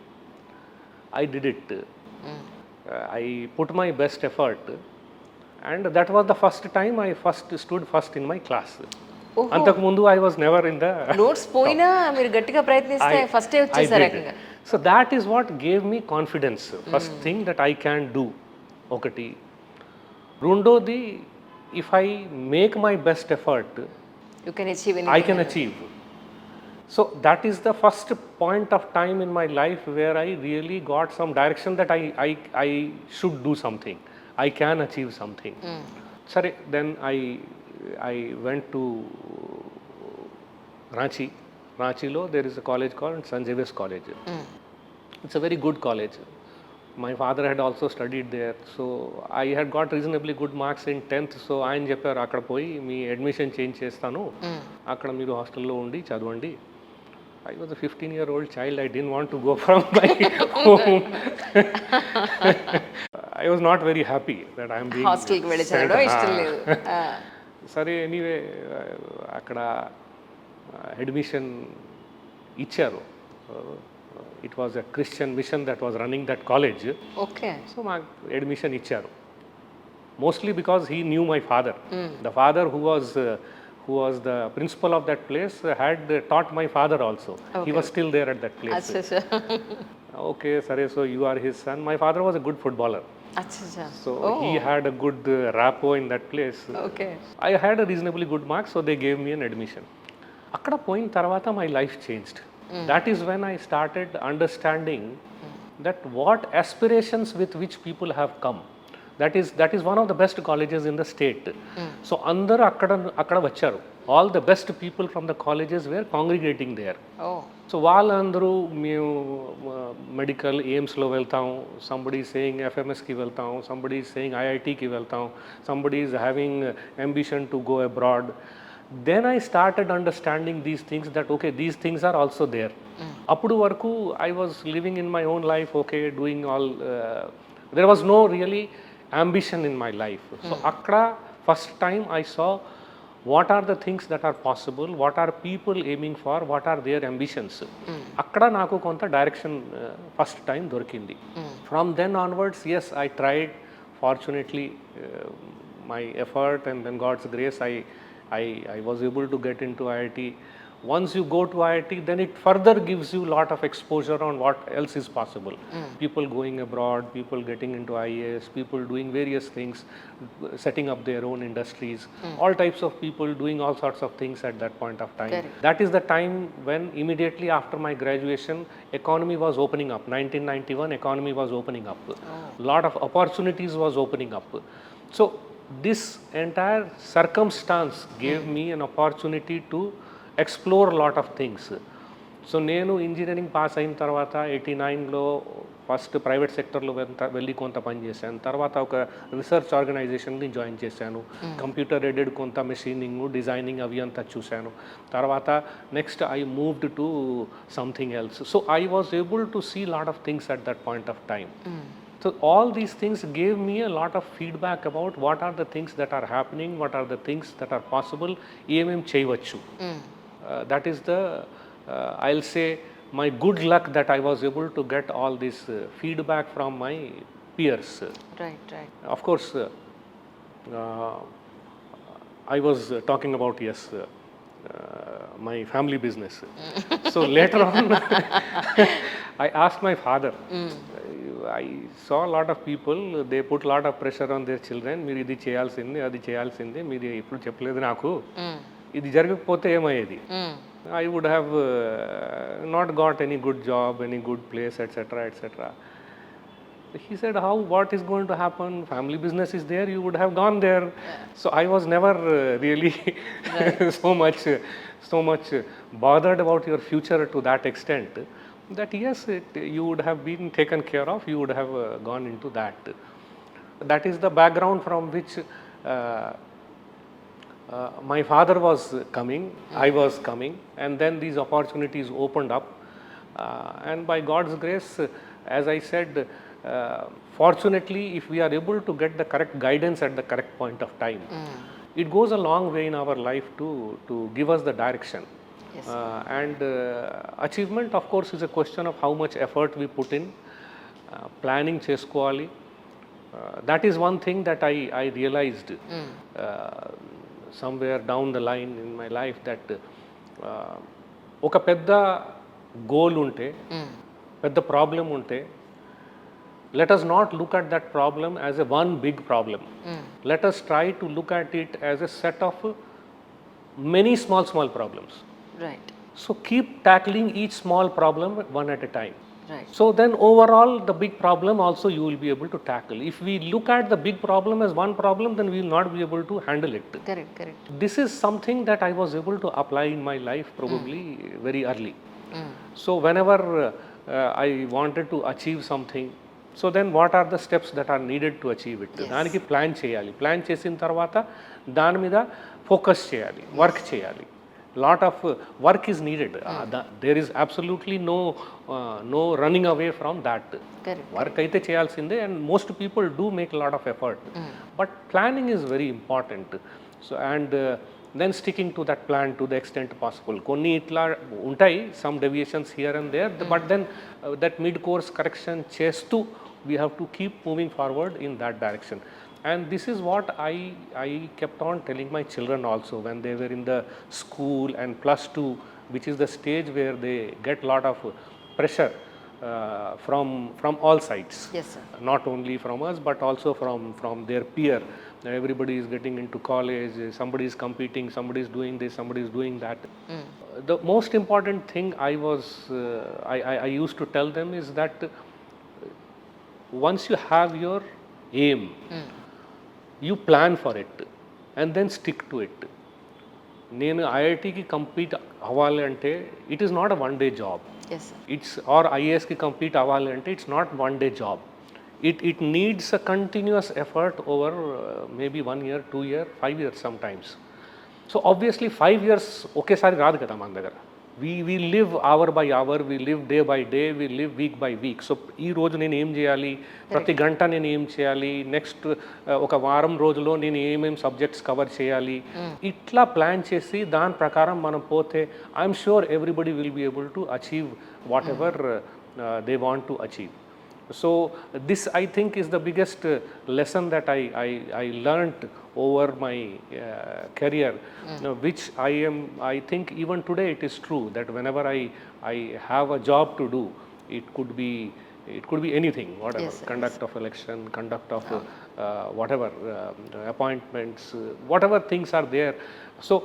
I did it. I put my best effort, and that was the first time I stood first in my class. అంతకు ముందు I was never in the notes పోయినా మీరు గట్టిగా ప్రయత్నిస్తే ఫస్టే వచ్చేసారు ఏకంగా. So that is what gave me confidence. First thing that I can do. ఒకటి. రెండోది, if I make my best effort, you can achieve anything. I can achieve. So that is the first point of time in my life where I really got some direction that I should do something. I can achieve something. Sorry, then I went to Ranchi. Ranchilo there is a college called St. Xavier's College. It's a very good college. My father had also studied there, so I had got reasonably good marks in 10th. So ఆయన చెప్పారు అక్కడ పోయి మీ admission change చేస్తాను, అక్కడ మీరు హాస్టల్లో ఉండి చదవండి. I was a 15-year-old child. I didn't want to go from my home. I was not very happy that I am being హాస్టల్కి వెళ్ళి sent. చదవడం ఇష్టం లేదు. సరే ఎనీవే అక్కడ అడ్మిషన్ ఇచ్చారు. It was a Christian mission that was running that college. Okay. So మాకు admission ఇచ్చారు. Mostly because he knew my father. The father who was the principal of that place had taught my father also. He was still there at that place. అచ్చా. Okay, sare, so you are his son. My father was a good footballer. అచ్చా. So he had a good rapport in that place. Okay. I had a reasonably good marks, so they gave me an admission. అక్కడ పోయిన తర్వాత my life changed. That is when I started understanding that what aspirations with which people have come. That is one of the best colleges in the state. So అందరూ అక్కడ వచ్చారు. All the best people from the colleges were congregating there. So వాళ్ళందరూ మేము medical ఎయిమ్స్లో వెళ్తాం, somebody saying ఎఫ్ఎంఎస్కి వెళ్తాం, somebody saying ఐఐటికి వెళ్తాం, somebody is having ambition to go abroad. Then I started understanding these things, that okay, these things are also there. Appudu varaku I was living in my own life, okay, doing all, there was no really ambition in my life. So akkada first time I saw what are the things that are possible, what are people aiming for, what are their ambitions. Akkada naku konta direction first time dorikindi. From then onwards, yes, I tried. Fortunately, my effort and then God's grace, I was able to get into IIT. Once you go to IIT, then it further gives you a lot of exposure on what else is possible. People going abroad, people getting into IAS, people doing various things, setting up their own industries, all types of people doing all sorts of things at that point of time. Correct. That is the time when immediately after my graduation, economy was opening up. 1991, economy was opening up. Lot of opportunities was opening up. So this entire circumstance gave me an opportunity to explore a lot of things. So నేను engineering pass అయిన తర్వాత 89లో first private సెక్టర్లో వెళ్ళి కొంత పని చేశాను. తర్వాత ఒక రీసెర్చ్ ఆర్గనైజేషన్ని జాయిన్ చేశాను. కంప్యూటర్ ఎడెడ్ కొంత మెషినింగ్, డిజైనింగ్ అవి అంతా చూశాను. తర్వాత next I moved to something else. So I was able to see lot of things at that point of time. So all these things gave me a lot of feedback about what are the things that are happening, what are the things that are possible, em cheyachu. That is the, I'll say, my good luck that I was able to get all this feedback from my peers. Right. Of course, I was talking about, yes, my family business. So later on, I asked my father. I saw a lot of people, they put a lot of pressure on their children. మీరు ఇది చేయాల్సిందే, అది చేయాల్సిందే, మీరు ఎప్పుడు చెప్పలేదు నాకు, ఇది జరగకపోతే ఏమయ్యేది. I would have not got any good job, any good place, etc., etc. He said, what is going to happen? Family business is there, you would have gone there. So I was never really so much bothered about your future to that extent. That yes, you would have been taken care of, you would have gone into that. That is the background from which my father was coming, I was coming, and then these opportunities opened up. And by God's grace, as I said, fortunately, if we are able to get the correct guidance at the correct point of time, it goes a long way in our life to give us the direction. Yes. And achievement, of course, is a question of how much effort we put in. Planning chesukovali. That is one thing that I realized somewhere down the line in my life, that oka pedda goal unte, pedda problem unte, let us not look at that problem as a one big problem. Let us try to look at it as a set of many small problems. Right. So keep tackling each small problem one at a time. Right. So then overall the big problem also you will be able to tackle. If we look at the big problem as one problem, then we will not be able to handle it. Correct. This is something that I was able to apply in my life probably very early. So whenever I wanted to achieve something, so then what are the steps that are needed to achieve it, దానికి plan చేయాలి. Plan చేసిన తర్వాత దాని మీద focus చేయాలి, work చేయాలి. Lot of work is needed. There is absolutely no running away from that. Correct. Work అయితే చేయాల్సిందే, and most people do make a lot of effort. But planning is very important. So and then sticking to that plan to the extent possible. కొన్ని ఇట్లా ఉంటాయి, some deviations here and there, but then that mid course correction చేస్తూ we have to keep moving forward in that direction. And this is what I kept on telling my children also when they were in the school and +2, which is the stage where they get lot of pressure from all sides. Yes, sir. Not only from us but also from their peer. Everybody is getting into college, somebody is competing, somebody is doing this, somebody is doing that. The most important thing I used to tell them is that once you have your aim, you plan for it and then stick to it. నేను ఐఐటికి complete అవ్వాలి అంటే it is not a one day job. Yes, sir. It's or ఐఏఎస్కి complete అవ్వాలి అంటే it's not one day job. It needs a continuous effort over maybe 1 year, 2 years, 5 years sometimes. So obviously 5 years ఒకేసారి రాదు కదా మన దగ్గర. we live hour by hour, we live day by day, we live week by week. So ఈ రోజు నేను ఏం చేయాలి, ప్రతి గంట నేను ఏం చేయాలి, నెక్స్ట్ ఒక వారం రోజులో నేను ఏమేమి సబ్జెక్ట్స్ కవర్ చేయాలి, ఇట్లా ప్లాన్ చేసి దాని ప్రకారం మనం పోతే I'm sure everybody will be able to achieve whatever they want to achieve. So this I think is the biggest lesson that I learnt over my career, which I think even today it is true that whenever I have a job to do, it could be anything, whatever. Yes, conduct of election, conduct of whatever appointments, whatever things are there. So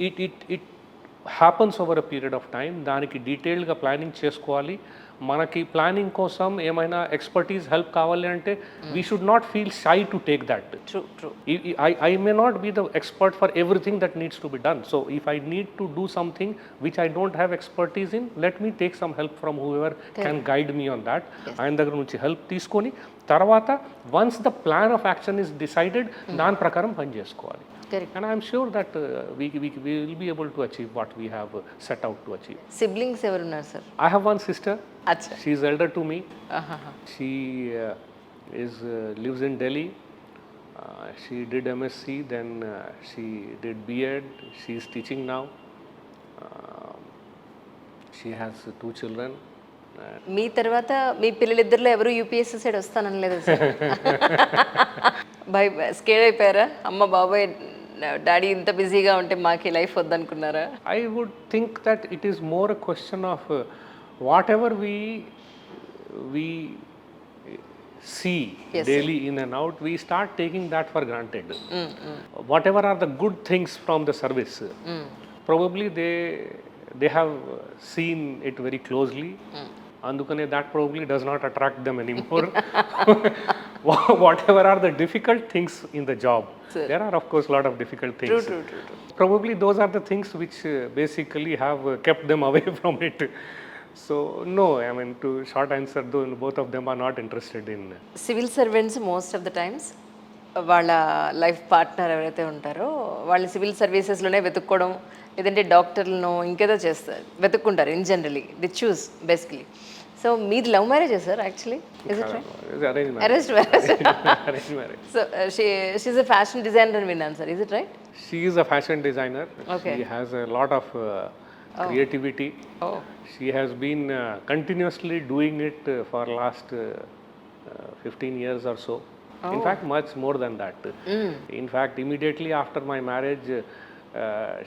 it happens over a period of time. దానికి డీటెయిల్గా planning చేసుకోవాలి. మనకి planning కోసం ఏమైనా expertise help కావాలి అంటే we should not feel shy to take that. I may not be the expert for everything that needs to be done. So if I need to do something which I don't have expertise in, let me take some help from whoever can guide me on that. ఆయన దగ్గర నుంచి help తీసుకొని తర్వాత once the plan of action is decided, దాని ప్రకారం పని చేసుకోవాలి. Correct. And I am sure that we will be able to achieve what we have set out to achieve. Siblings ఎవరున్నారు sir? I have one sister. అచ్చా. She is elder to me. She lives in Delhi. She did MSc, then she did B.Ed. She is teaching now. She has 2 children. మీ తర్వాత మీ పిల్లలిద్దరిలో ఎవరు UPSC side వస్తానలేదు sir? Scared అయిపోయారా? అమ్మ బాబాయ్ daddy ఇంత బిజీగా ఉంటే మాకు life వద్దనుకున్నారా? I would think that it is more a question of whatever we see daily in and out, we start taking that for granted. Whatever are the good things from the service, probably they have seen it very closely. Andukane that probably does not attract them anymore. Whatever are the difficult things in the job, there are of course a lot of difficult things. True. Probably those are the things which basically have kept them away from it. So no, I mean, to short answer, though, both of them are not interested in. Civil servants most of the times వాళ్ళ life partner ఎవరైతే ఉంటారో వాళ్ళు civil సర్వీసెస్లోనే వెతుక్కోవడం, లేదంటే డాక్టర్లను ఇంకేదో చేస్తారు, వెతుక్కుంటారు. In generally the choose basically. So మీది love marriage sir actually? Is it right? Arranged marriage. Arranged marriage. So she's a fashion designer అని విన్నాను sir. Is it right? She is a fashion designer. Okay. She has a lot of creativity. Oh. She has been continuously doing it for last 15 years or so. In fact, much more than that. In fact, immediately after my marriage,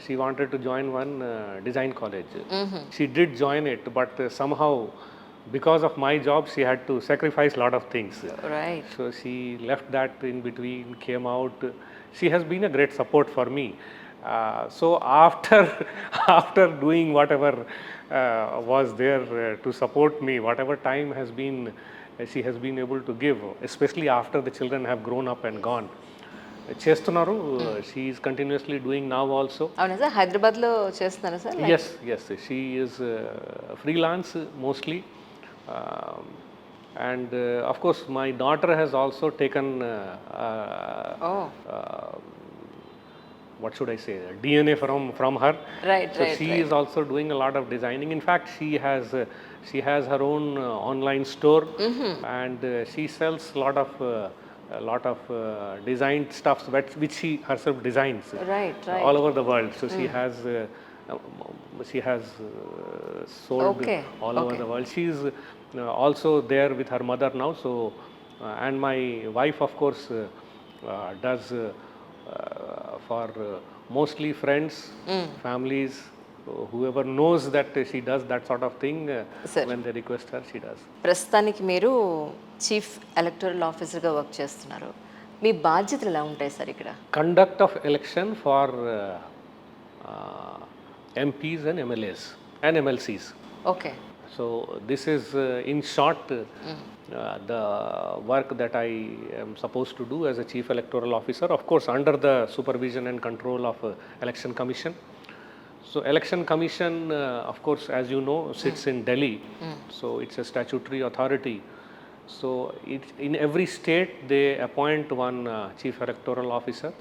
she wanted to join one design college. She did join it, but somehow, because of my job, she had to sacrifice a lot of things. Right. So she left that in between, came out. She has been a great support for me. So after doing whatever was there to support me, whatever time has been, she has been able to give, especially after the children have grown up and gone. చేస్తున్నారు. She is continuously doing now also. అవునా sir? హైదరాబాద్లో చేస్తున్నారా sir? Yes she is freelance mostly. And of course, my daughter has also taken Oh, what should I say, DNA from her. right, So right, she right. is also doing a lot of designing. In fact, she has her own online store, and she sells a lot of designed stuffs which she herself designs Right, all right. over the world. So she has sold Okay, all over okay. the world. She is also there with her mother now. So and my wife, of course, does for mostly friends, families, whoever knows that she does that sort of thing. Sir. When they request her, she does. ప్రస్తుతానికి మీరు chief electoral ఆఫీసర్గా work చేస్తున్నారు. మీ బాధ్యతలు ఎలా ఉంటాయి sir ఇక్కడ? Conduct of election for MPs and MLAs and MLCs. Okay. So this is in short the work that I am supposed to do as a chief electoral officer, of course under the supervision and control of election commission. So election commission, of course, as you know, sits in Delhi. So it's a statutory authority. So in every state they appoint one chief electoral officer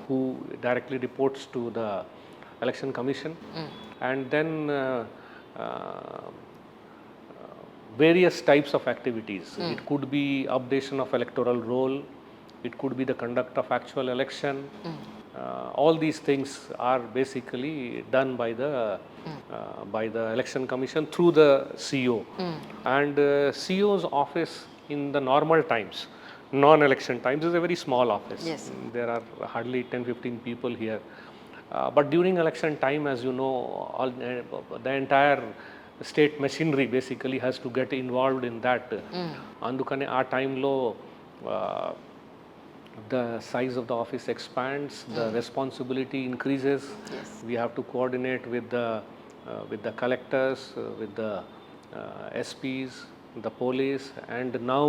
who directly reports to the election commission, and then various types of activities. It could be updation of electoral roll, it could be the conduct of actual election. All these things are basically done by the election commission through the CO. And CO's office in the normal times, non-election times, is a very small office. Yes. There are hardly 10-15 people here. But during election time, as you know, the entire state machinery basically has to get involved in that. Andukane aa time lo the size of the office expands, the responsibility increases. Yes. We have to coordinate with the collectors, with the SPs, the police, and now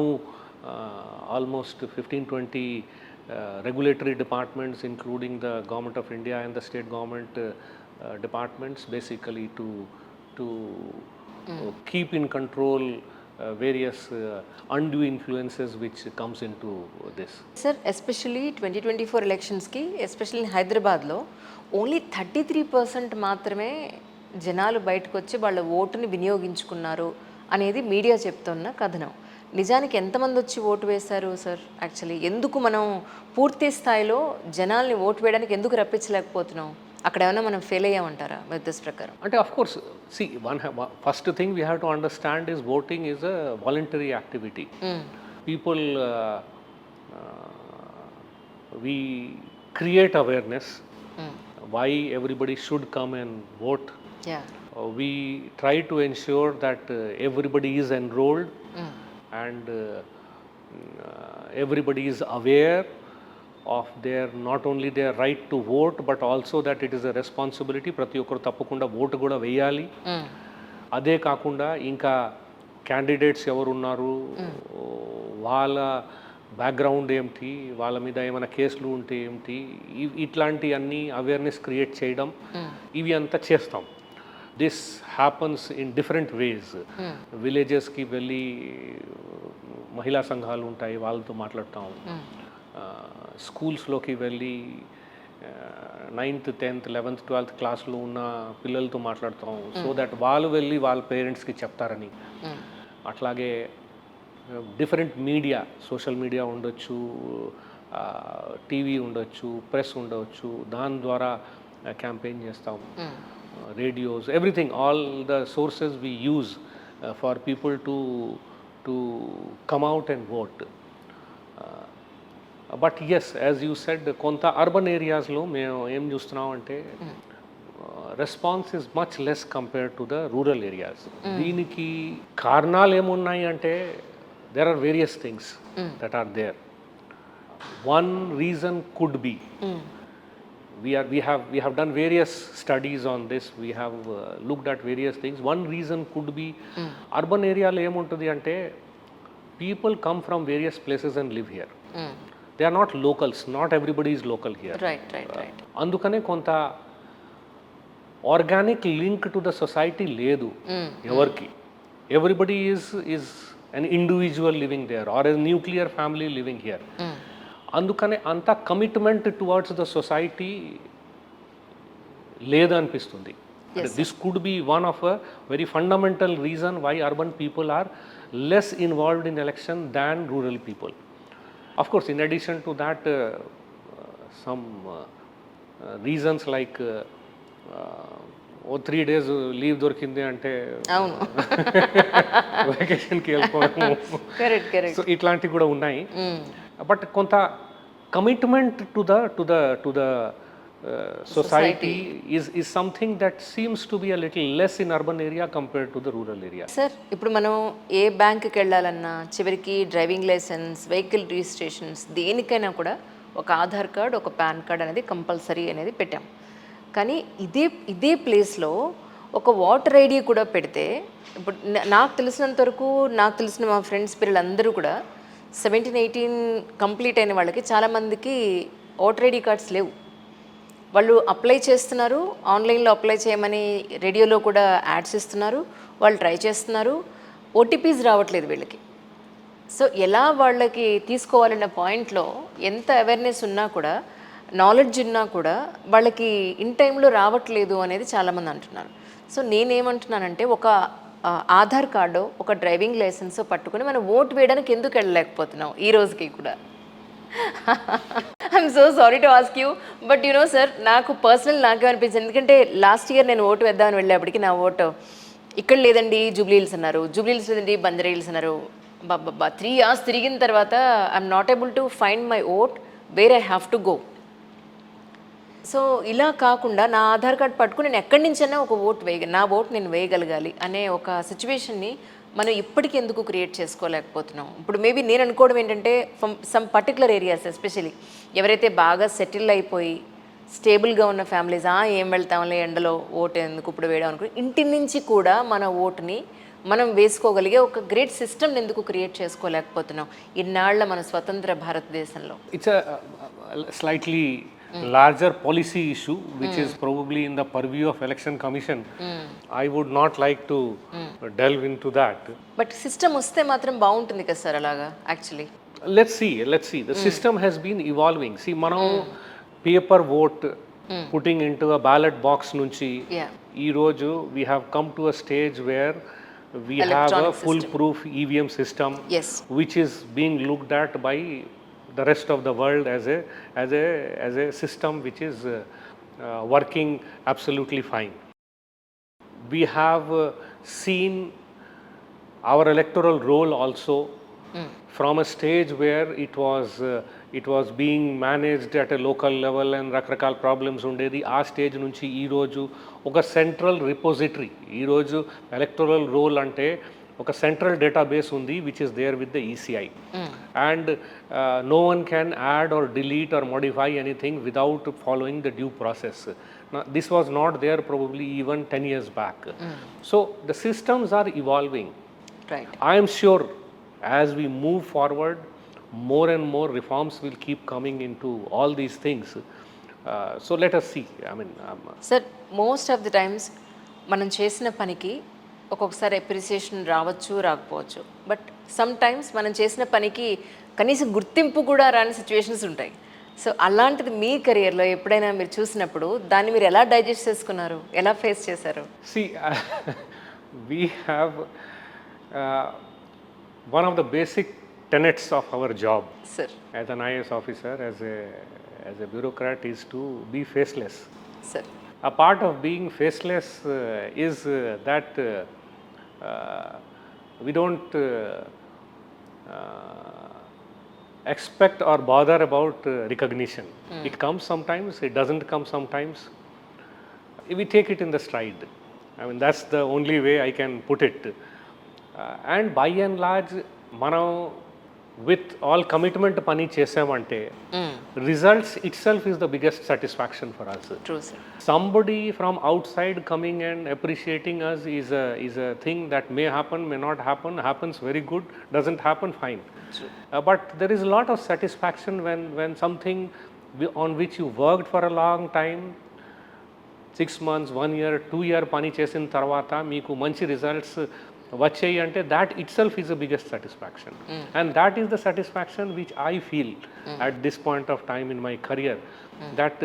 almost 15-20 regulatory departments, including the government of India and the state government departments, basically to keep in control various undue influences which comes into this. Sir especially 2024 ఎలక్షన్స్కి especially హైదరాబాద్లో only 33% మాత్రమే జనాలు బయటకు వచ్చి వాళ్ళ ఓటుని వినియోగించుకున్నారు అనేది మీడియా చెప్తున్న కథనం. నిజానికి ఎంతమంది వచ్చి ఓటు వేశారు సార్? యాక్చువల్లీ ఎందుకు మనం పూర్తి స్థాయిలో జనాల్ని ఓటు వేయడానికి ఎందుకు రప్పించలేకపోతున్నాం? అక్కడ ఏమైనా మనం ఫెయిల్ అయ్యామంటారా విత్ దిస్ ప్రకారం? అంటే of course, see, first thing we have to understand is voting is a voluntary activity. People, we create awareness why everybody should come and vote. Yeah. We try to ensure that everybody is enrolled and everybody is aware of their not only their right to vote but also that it is a responsibility. ప్రతి ఒక్కరు తప్పకుండా vote కూడా వేయాలి. అదే కాకుండా ఇంకా candidates ఎవరు ఉన్నారు, వాళ్ళ బ్యాక్గ్రౌండ్ ఏమిటి, వాళ్ళ మీద ఏమైనా కేసులు ఉంటే ఏమిటి, ఇట్లాంటి అన్ని అవేర్నెస్ క్రియేట్ చేయడం, ఇవి అంతా చేస్తాం. This happens in different ways. విలేజెస్కి వెళ్ళి మహిళా సంఘాలు ఉంటాయి, వాళ్ళతో మాట్లాడతాం. స్కూల్స్లోకి వెళ్ళి 9th, 10th, 11th, 12th క్లాస్లో ఉన్న పిల్లలతో మాట్లాడతాం, సో దట్ వాళ్ళు వెళ్ళి వాళ్ళ పేరెంట్స్కి చెప్తారని. అట్లాగే డిఫరెంట్ మీడియా, సోషల్ మీడియా ఉండొచ్చు, టీవీ ఉండొచ్చు, ప్రెస్ ఉండవచ్చు, దాని ద్వారా క్యాంపెయిన్ చేస్తాం. Radios, everything, all the sources we use for people to come out and vote. But yes, as you said, కొంత అర్బన్ ఏరియాస్లో మేము ఏం చూస్తున్నాం అంటే response is much less compared to the rural areas. దీనికి కారణాలు ఏమున్నాయి అంటే there are various things that are there. One reason could be, we have done various studies on this, we have looked at various things. One reason could be urban area lo emuntadi ante people come from various places and live here. They are not locals, not everybody is local here. Right. Andukane konta organic link to the society ledu evarki. Everybody is an individual living there or a nuclear family living here. అందుకనే అంత commitment towards the society లేదనిపిస్తుంది. This could be one of a very fundamental reason why urban people are less involved in election than rural people. Of course, in addition to that, some reasons like 3 days leave దొరికింది అంటే అవును వెకేషన్కి వెళ్ళిపోవడము, correct correct so ఇట్లాంటివి కూడా ఉన్నాయి. But కొంత commitment to the society is something that seems to be a little less in urban area compared to the rural area. Sir ఇప్పుడు మనం ఏ బ్యాంకుకి వెళ్ళాలన్నా చివరికి డ్రైవింగ్ లైసెన్స్, వెహికల్ రిజిస్ట్రేషన్స్ దేనికైనా కూడా ఒక ఆధార్ కార్డ్, ఒక పాన్ కార్డ్ అనేది కంపల్సరీ అనేది పెట్టాం. కానీ ఇదే ప్లేస్లో ఒక వాటర్ ఐడి కూడా పెడితే, ఇప్పుడు నాకు తెలిసినంత వరకు, నాకు తెలిసిన మా ఫ్రెండ్స్ పిల్లలందరూ కూడా 17-18 కంప్లీట్ అయిన వాళ్ళకి చాలామందికి ఓటర్ ఐడి కార్డ్స్ లేవు. వాళ్ళు అప్లై చేస్తున్నారు, ఆన్లైన్లో అప్లై చేయమని రేడియోలో కూడా యాడ్స్ ఇస్తున్నారు, వాళ్ళు ట్రై చేస్తున్నారు, ఓటీపీస్ రావట్లేదు వీళ్ళకి. సో ఎలా వాళ్ళకి తీసుకోవాలన్న పాయింట్లో ఎంత అవేర్నెస్ ఉన్నా కూడా, నాలెడ్జ్ ఉన్నా కూడా వాళ్ళకి ఇన్ టైంలో రావట్లేదు అనేది చాలామంది అంటున్నారు. సో నేనేమంటున్నానంటే, ఒక ఆధార్ కార్డు, ఒక డ్రైవింగ్ లైసెన్స్ పట్టుకొని మనం ఓటు వేయడానికి ఎందుకు వెళ్ళలేకపోతున్నాం ఈ రోజుకి కూడా? I'm so sorry to ask you, but you know sir, నాకు నాకేమనిపించింది, ఎందుకంటే లాస్ట్ ఇయర్ నేను ఓటు వేద్దామని వెళ్ళేప్పటికి నా ఓటు ఇక్కడ లేదండి జూబ్లీ హిల్స్ అన్నారు, జూబ్లీ హిల్స్ లేదండి బంజారా హిల్స్ అన్నారు. 3 hours తిరిగిన తర్వాత I'm not able to find my vote where I have to go. So ఇలా కాకుండా నా ఆధార్ కార్డ్ పట్టుకుని నేను ఎక్కడి నుంచైనా ఒక నా ఓటు నేను వేయగలగాలి అనే ఒక సిచ్యువేషన్ని మనం ఇప్పటికీ ఎందుకు క్రియేట్ చేసుకోలేకపోతున్నాం? ఇప్పుడు మేబీ నేను అనుకోవడం ఏంటంటే, from some particular areas especially ఎవరైతే బాగా సెటిల్ అయిపోయి స్టేబుల్గా ఉన్న ఫ్యామిలీస్, ఏం వెళ్తాంలే ఎండలో ఓటు ఎందుకు ఇప్పుడు వేయడం అనుకుని, ఇంటి నుంచి కూడా మన ఓటుని మనం వేసుకోగలిగే ఒక గ్రేట్ సిస్టమ్ ఎందుకు క్రియేట్ చేసుకోలేకపోతున్నాం ఇన్నాళ్ల మన స్వతంత్ర భారతదేశంలో? It's slightly larger policy issue which is probably in the purview of election commission. I would not like to delve into that, but system వస్తే మాత్రం బాగుంటుంది కదా సార్ అలాగా. Actually let's see the system has been evolving. See, మనం paper vote putting into a ballot box నుంచి ఈ రోజు we have come to a stage where we have a full proof EVM system, yes, which is being looked at by the rest of the world as a system which is working absolutely fine. We have seen our electoral roll also from a stage where it was being managed at a local level and రకరకాల problems ఉండేది. ఆ stage నుంచి ఈరోజు ఒక central repository, ఈరోజు electoral roll అంటే ఒక central database ఉంది which is there with the ECI, and no one can add or delete or modify anything without following the due process. Now, this was not there probably even 10 years back. So the systems are evolving. Right. I am sure as we move forward, more and more reforms will keep coming into all these things. So let us see. I mean, sir, most of the times మనం చేసిన పనికి ఒక్కొక్కసారి appreciation రావచ్చు, రాకపోవచ్చు, but some times మనం చేసిన పనికి కనీసం గుర్తింపు కూడా రాని సిచ్యువేషన్స్ ఉంటాయి. సో అలాంటిది మీ కెరియర్లో ఎప్పుడైనా మీరు చూసినప్పుడు దాన్ని మీరు ఎలా డైజెస్ట్ చేసుకున్నారు, ఎలా ఫేస్ చేశారు? See, we have one of the basic tenets of our job, sir, as an IAS officer, as a bureaucrat, is to be faceless. Sir, a part of being faceless is that we don't expect or bother about recognition. It comes sometimes, it doesn't come sometimes. We take it in the stride. I mean, that's the only way I can put it. And by and large, మనం with all commitment పని చేసామంటే results itself is the biggest satisfaction for us. True, sir. Somebody from outside coming and appreciating us is a thing that may happen, may not happen, happens very good, doesn't happen, fine. But there is a lot of satisfaction when something on which you worked for a long time, 6 months, 1 year, 2 year పని చేసిన తర్వాత మీకు మంచి results వచ్చాయి అంటే that itself is the biggest satisfaction. And that is the satisfaction which I feel at this point of time in my career, that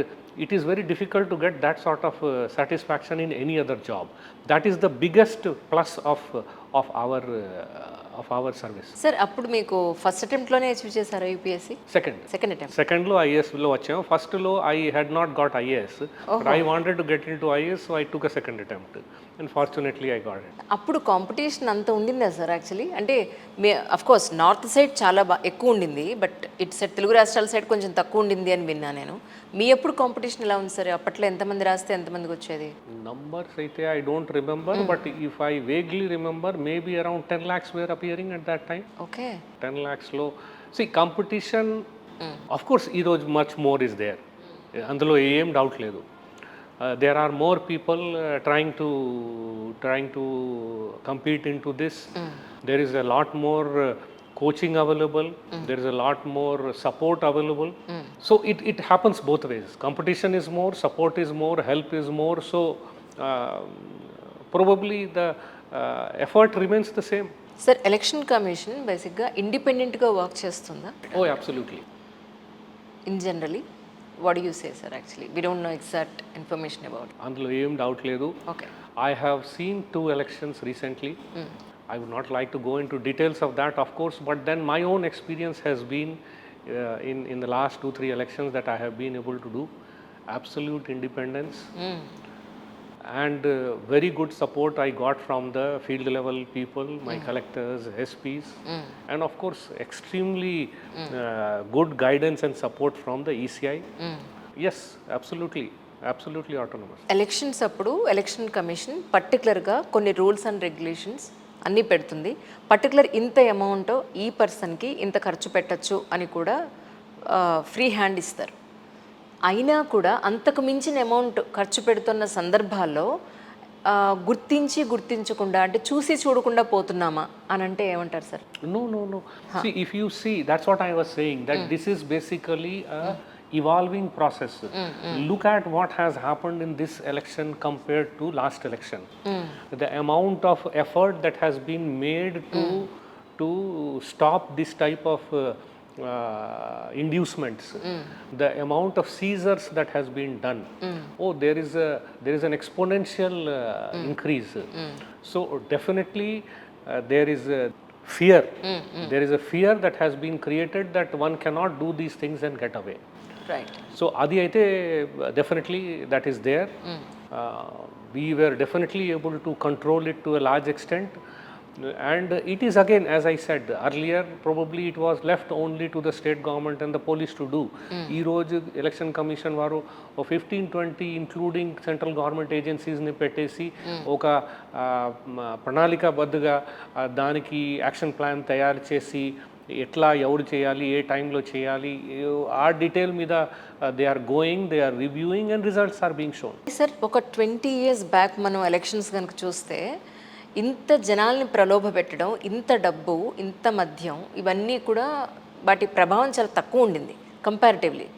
it is very difficult to get that sort of satisfaction in any other job. That is the biggest plus of our service. Sir అప్పుడు మీకు first అటెంప్ట్లోనే achieve చేశారా UPSC? Second attempt. సెకండ్లో ఐఏఎస్లో వచ్చాము. ఫస్ట్లో I had not got IAS, but I wanted to get in to IAS, so I took a second attempt and fortunately I got it. అప్పుడు competition అంత ఉండిందా sir actually? అంటే of course north side చాలా ఎక్కువ ఉండింది, but ఇటు side Telugu రాష్ట్రాల side కొంచెం తక్కువ ఉండింది అని విన్నా నేను. మీ ఎప్పుడు కాంపిటీషన్ ఎలా ఉంది సార్? అప్పట్లో ఎంతమంది రాస్తే ఎంతమందికి వచ్చేది? నంబర్స్ అయితే I don't remember, but if I vaguely remember maybe around 10 lakhs were appearing at that time. Okay. 10 lakhsలో కాంపిటీషన్ ఆఫ్ కోర్స్ ఈరోజు మచ్ మోర్ ఇస్ దేర్, అందులో ఏం డౌట్ లేదు. There are more people trying to compete into this. There is a lot more coaching available. There is a lot more support available. So it happens both ways. Competition is more, support is more, help is more. So probably the effort remains the same. Sir election commission బేసిక్గా ఇండిపెండెంట్గా work చేస్తుందా? Oh, absolutely. In generally what do you say, sir? Actually we don't know exact information about it. అందులో ఏం doubt లేదు. Okay. I have seen 2 elections recently. I would not like to go into details of that, of course, but then my own experience has been in the last 2-3 elections that I have been able to do absolute independence. And very good support I got from the field level people, my collectors, SPs, and of course extremely good guidance and support from the ECI. Yes, absolutely autonomous. Elections అప్పుడు election commission పర్టికులర్గా కొన్ని rules and regulations అన్నీ పెడుతుంది. Particular ఇంత amount ఈ పర్సన్కి ఇంత ఖర్చు పెట్టచ్చు అని కూడా ఫ్రీ హ్యాండ్ ఇస్తారు. అయినా కూడా అంతకు మించిన అమౌంట్ ఖర్చు పెడుతున్న సందర్భాల్లో గుర్తించకుండా అంటే చూసి చూడకుండా పోతున్నామా అని అంటే ఏమంటారు sir? No. See, if you see, that's what I was saying, that this is basically a evolving process. Look at what has happened in this election compared to last election. The amount of effort that has been made to stop this type of inducements, the amount of seizures that has been done, there is an exponential increase. So definitely there is a fear. There is a fear that has been created that one cannot do these things and get away. Right. So adi aithe definitely that is there. We were definitely able to control it to a large extent. And it is again, as I said earlier, probably it was left only to the state government and the police to do. Ee roju election commission varu 15-20 including central government agencies ni pettesi oka pranalika badduga daniki action plan tayaru chesi ఎట్లా ఎవరు చేయాలి, ఏ టైంలో చేయాలి, ఆ detail మీద they are going, they are reviewing and results are being shown. Sir ఒక 20 years back మనం elections కనుక చూస్తే ఇంత జనాల్ని ప్రలోభ పెట్టడం, ఇంత డబ్బు, ఇంత మద్యం, ఇవన్నీ కూడా వాటి ప్రభావం చాలా తక్కువ ఉండింది కంపారిటివ్లీ.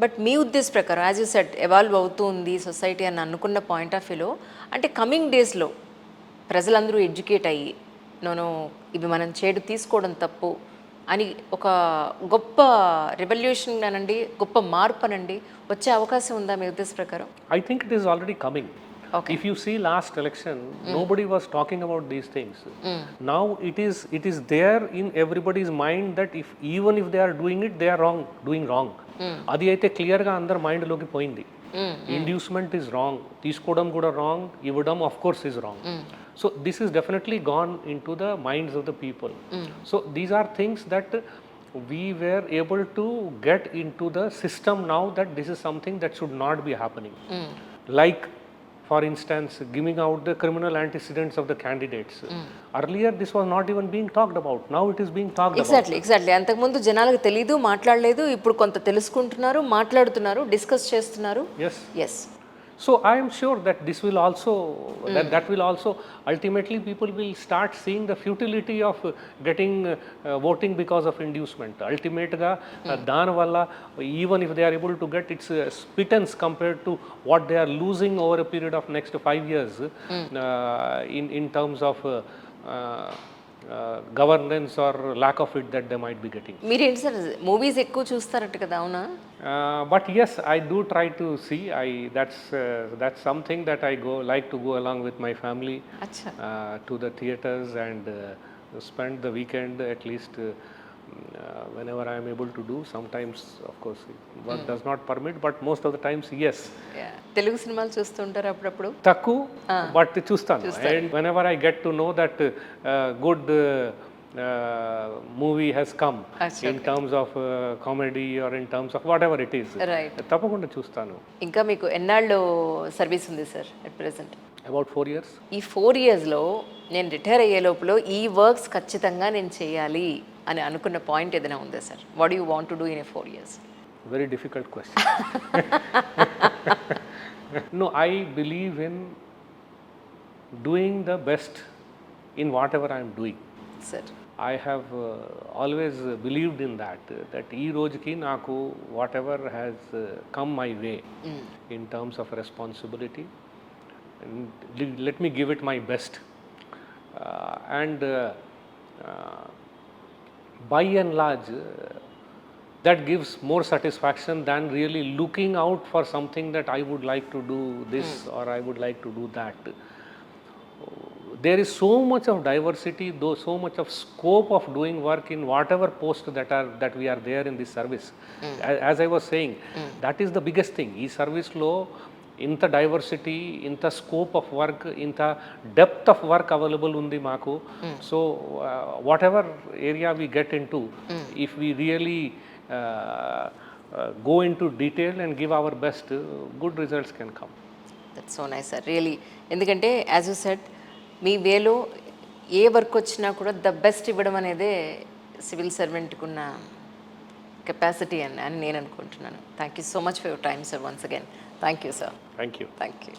బట్ మీ ఉద్దేశ ప్రకారం యాజ్ యూ సెడ్ ఎవాల్వ్ అవుతూ ఉంది సొసైటీ అని అనుకున్న పాయింట్ ఆఫ్ వ్యూలో అంటే కమింగ్ డేస్లో ప్రజలందరూ ఎడ్యుకేట్ అయ్యి నోనో ఇవి మనం చేడు తీసుకోవడం తప్పు అని ఒక గొప్ప రెవల్యూషన్ అనండి, గొప్ప మార్పు అనండి వచ్చే అవకాశం ఉందా మీ ఉద్దేశ ప్రకారం? I think it is already coming. Okay. If you see last election, nobody was talking about these things. Now it is there in everybody's mind that even if they are doing it, they are doing wrong. అది అయితే క్లియర్గా అందరి మైండ్లోకి పోయింది. Inducement is wrong, తీసుకోవడం కూడా wrong, ఇవ్వడం of course is wrong. So this is definitely gone into the minds of the people. So these are things that we were able to get into the system now, that this is something that should not be happening. Like for instance, giving out the criminal antecedents of the candidates. Earlier this was not even being talked about. Now it is being talked about. Exactly అంతకుముందు జనాలకు తెలియదు, మాట్లాడలేదు. ఇప్పుడు కొంత తెలుసుకుంటున్నారు, మాట్లాడుతున్నారు, discuss చేస్తున్నారు. Yes. So I am sure that this will also that will also ultimately people will start seeing the futility of getting voting because of inducement. Ultimately dan valla even if they are able to get its pittance compared to what they are losing over a period of next 5 years in terms of governance or lack of it that they might be getting. మీరేంటి sir movies ఎక్కువ చూస్తారట కదా, అవునా? But yes, I do try to see. That's something that I like to go along with my family అచ్చా. to the theaters and spend the weekend at least whenever I am able to do. Sometimes, of course, work does not permit, but most of the times, yes. Yeah. Telugu సినిమాలు చూస్తుంటారు అప్పుడప్పుడు? తక్కువ, but చూస్తాను. And whenever I get to know that good movie has come in terms of comedy or in terms of whatever it is, తప్పకుండా చూస్తాను. ఇంకా మీకు ఎన్నాళ్ళు సర్వీస్ ఉంది sir at present? About 4 years. ఈ 4 yearsలో నేను రిటైర్ అయ్యే లోపల ఈ వర్క్స్ ఖచ్చితంగా నేను చేయాలి అని అనుకున్న పాయింట్ ఏదైనా ఉందా sir? What you want to do in 4 years? Very difficult question. No, I believe in doing the best in whatever I am doing. Sir. I have always believed in that ee rojki naku whatever has come my way in terms of responsibility, and let me give it my best. And by and large, that gives more satisfaction than really looking out for something that I would like to do this or I would like to do that. There is so much of diversity, though so much of scope of doing work in whatever post that we are there in this service. As I was saying, that is the biggest thing. Ee service lo ఇంత diversity, ఇంత scope of work, ఇంత depth of work available ఉంది మాకు. So what ever area we get in to, if we really go into detail and give our best, good results can come. That's so nice, sir. Really. ఎందుకంటే as you said, మీ వేలో ఏ work వచ్చినా కూడా the best ఇవ్వడం అనేదే civil సర్వెంట్కి ఉన్న capacity అని నేను అనుకుంటున్నాను. Thank you so much for your time, sir. Once again thank you, sir. Thank you. Thank you.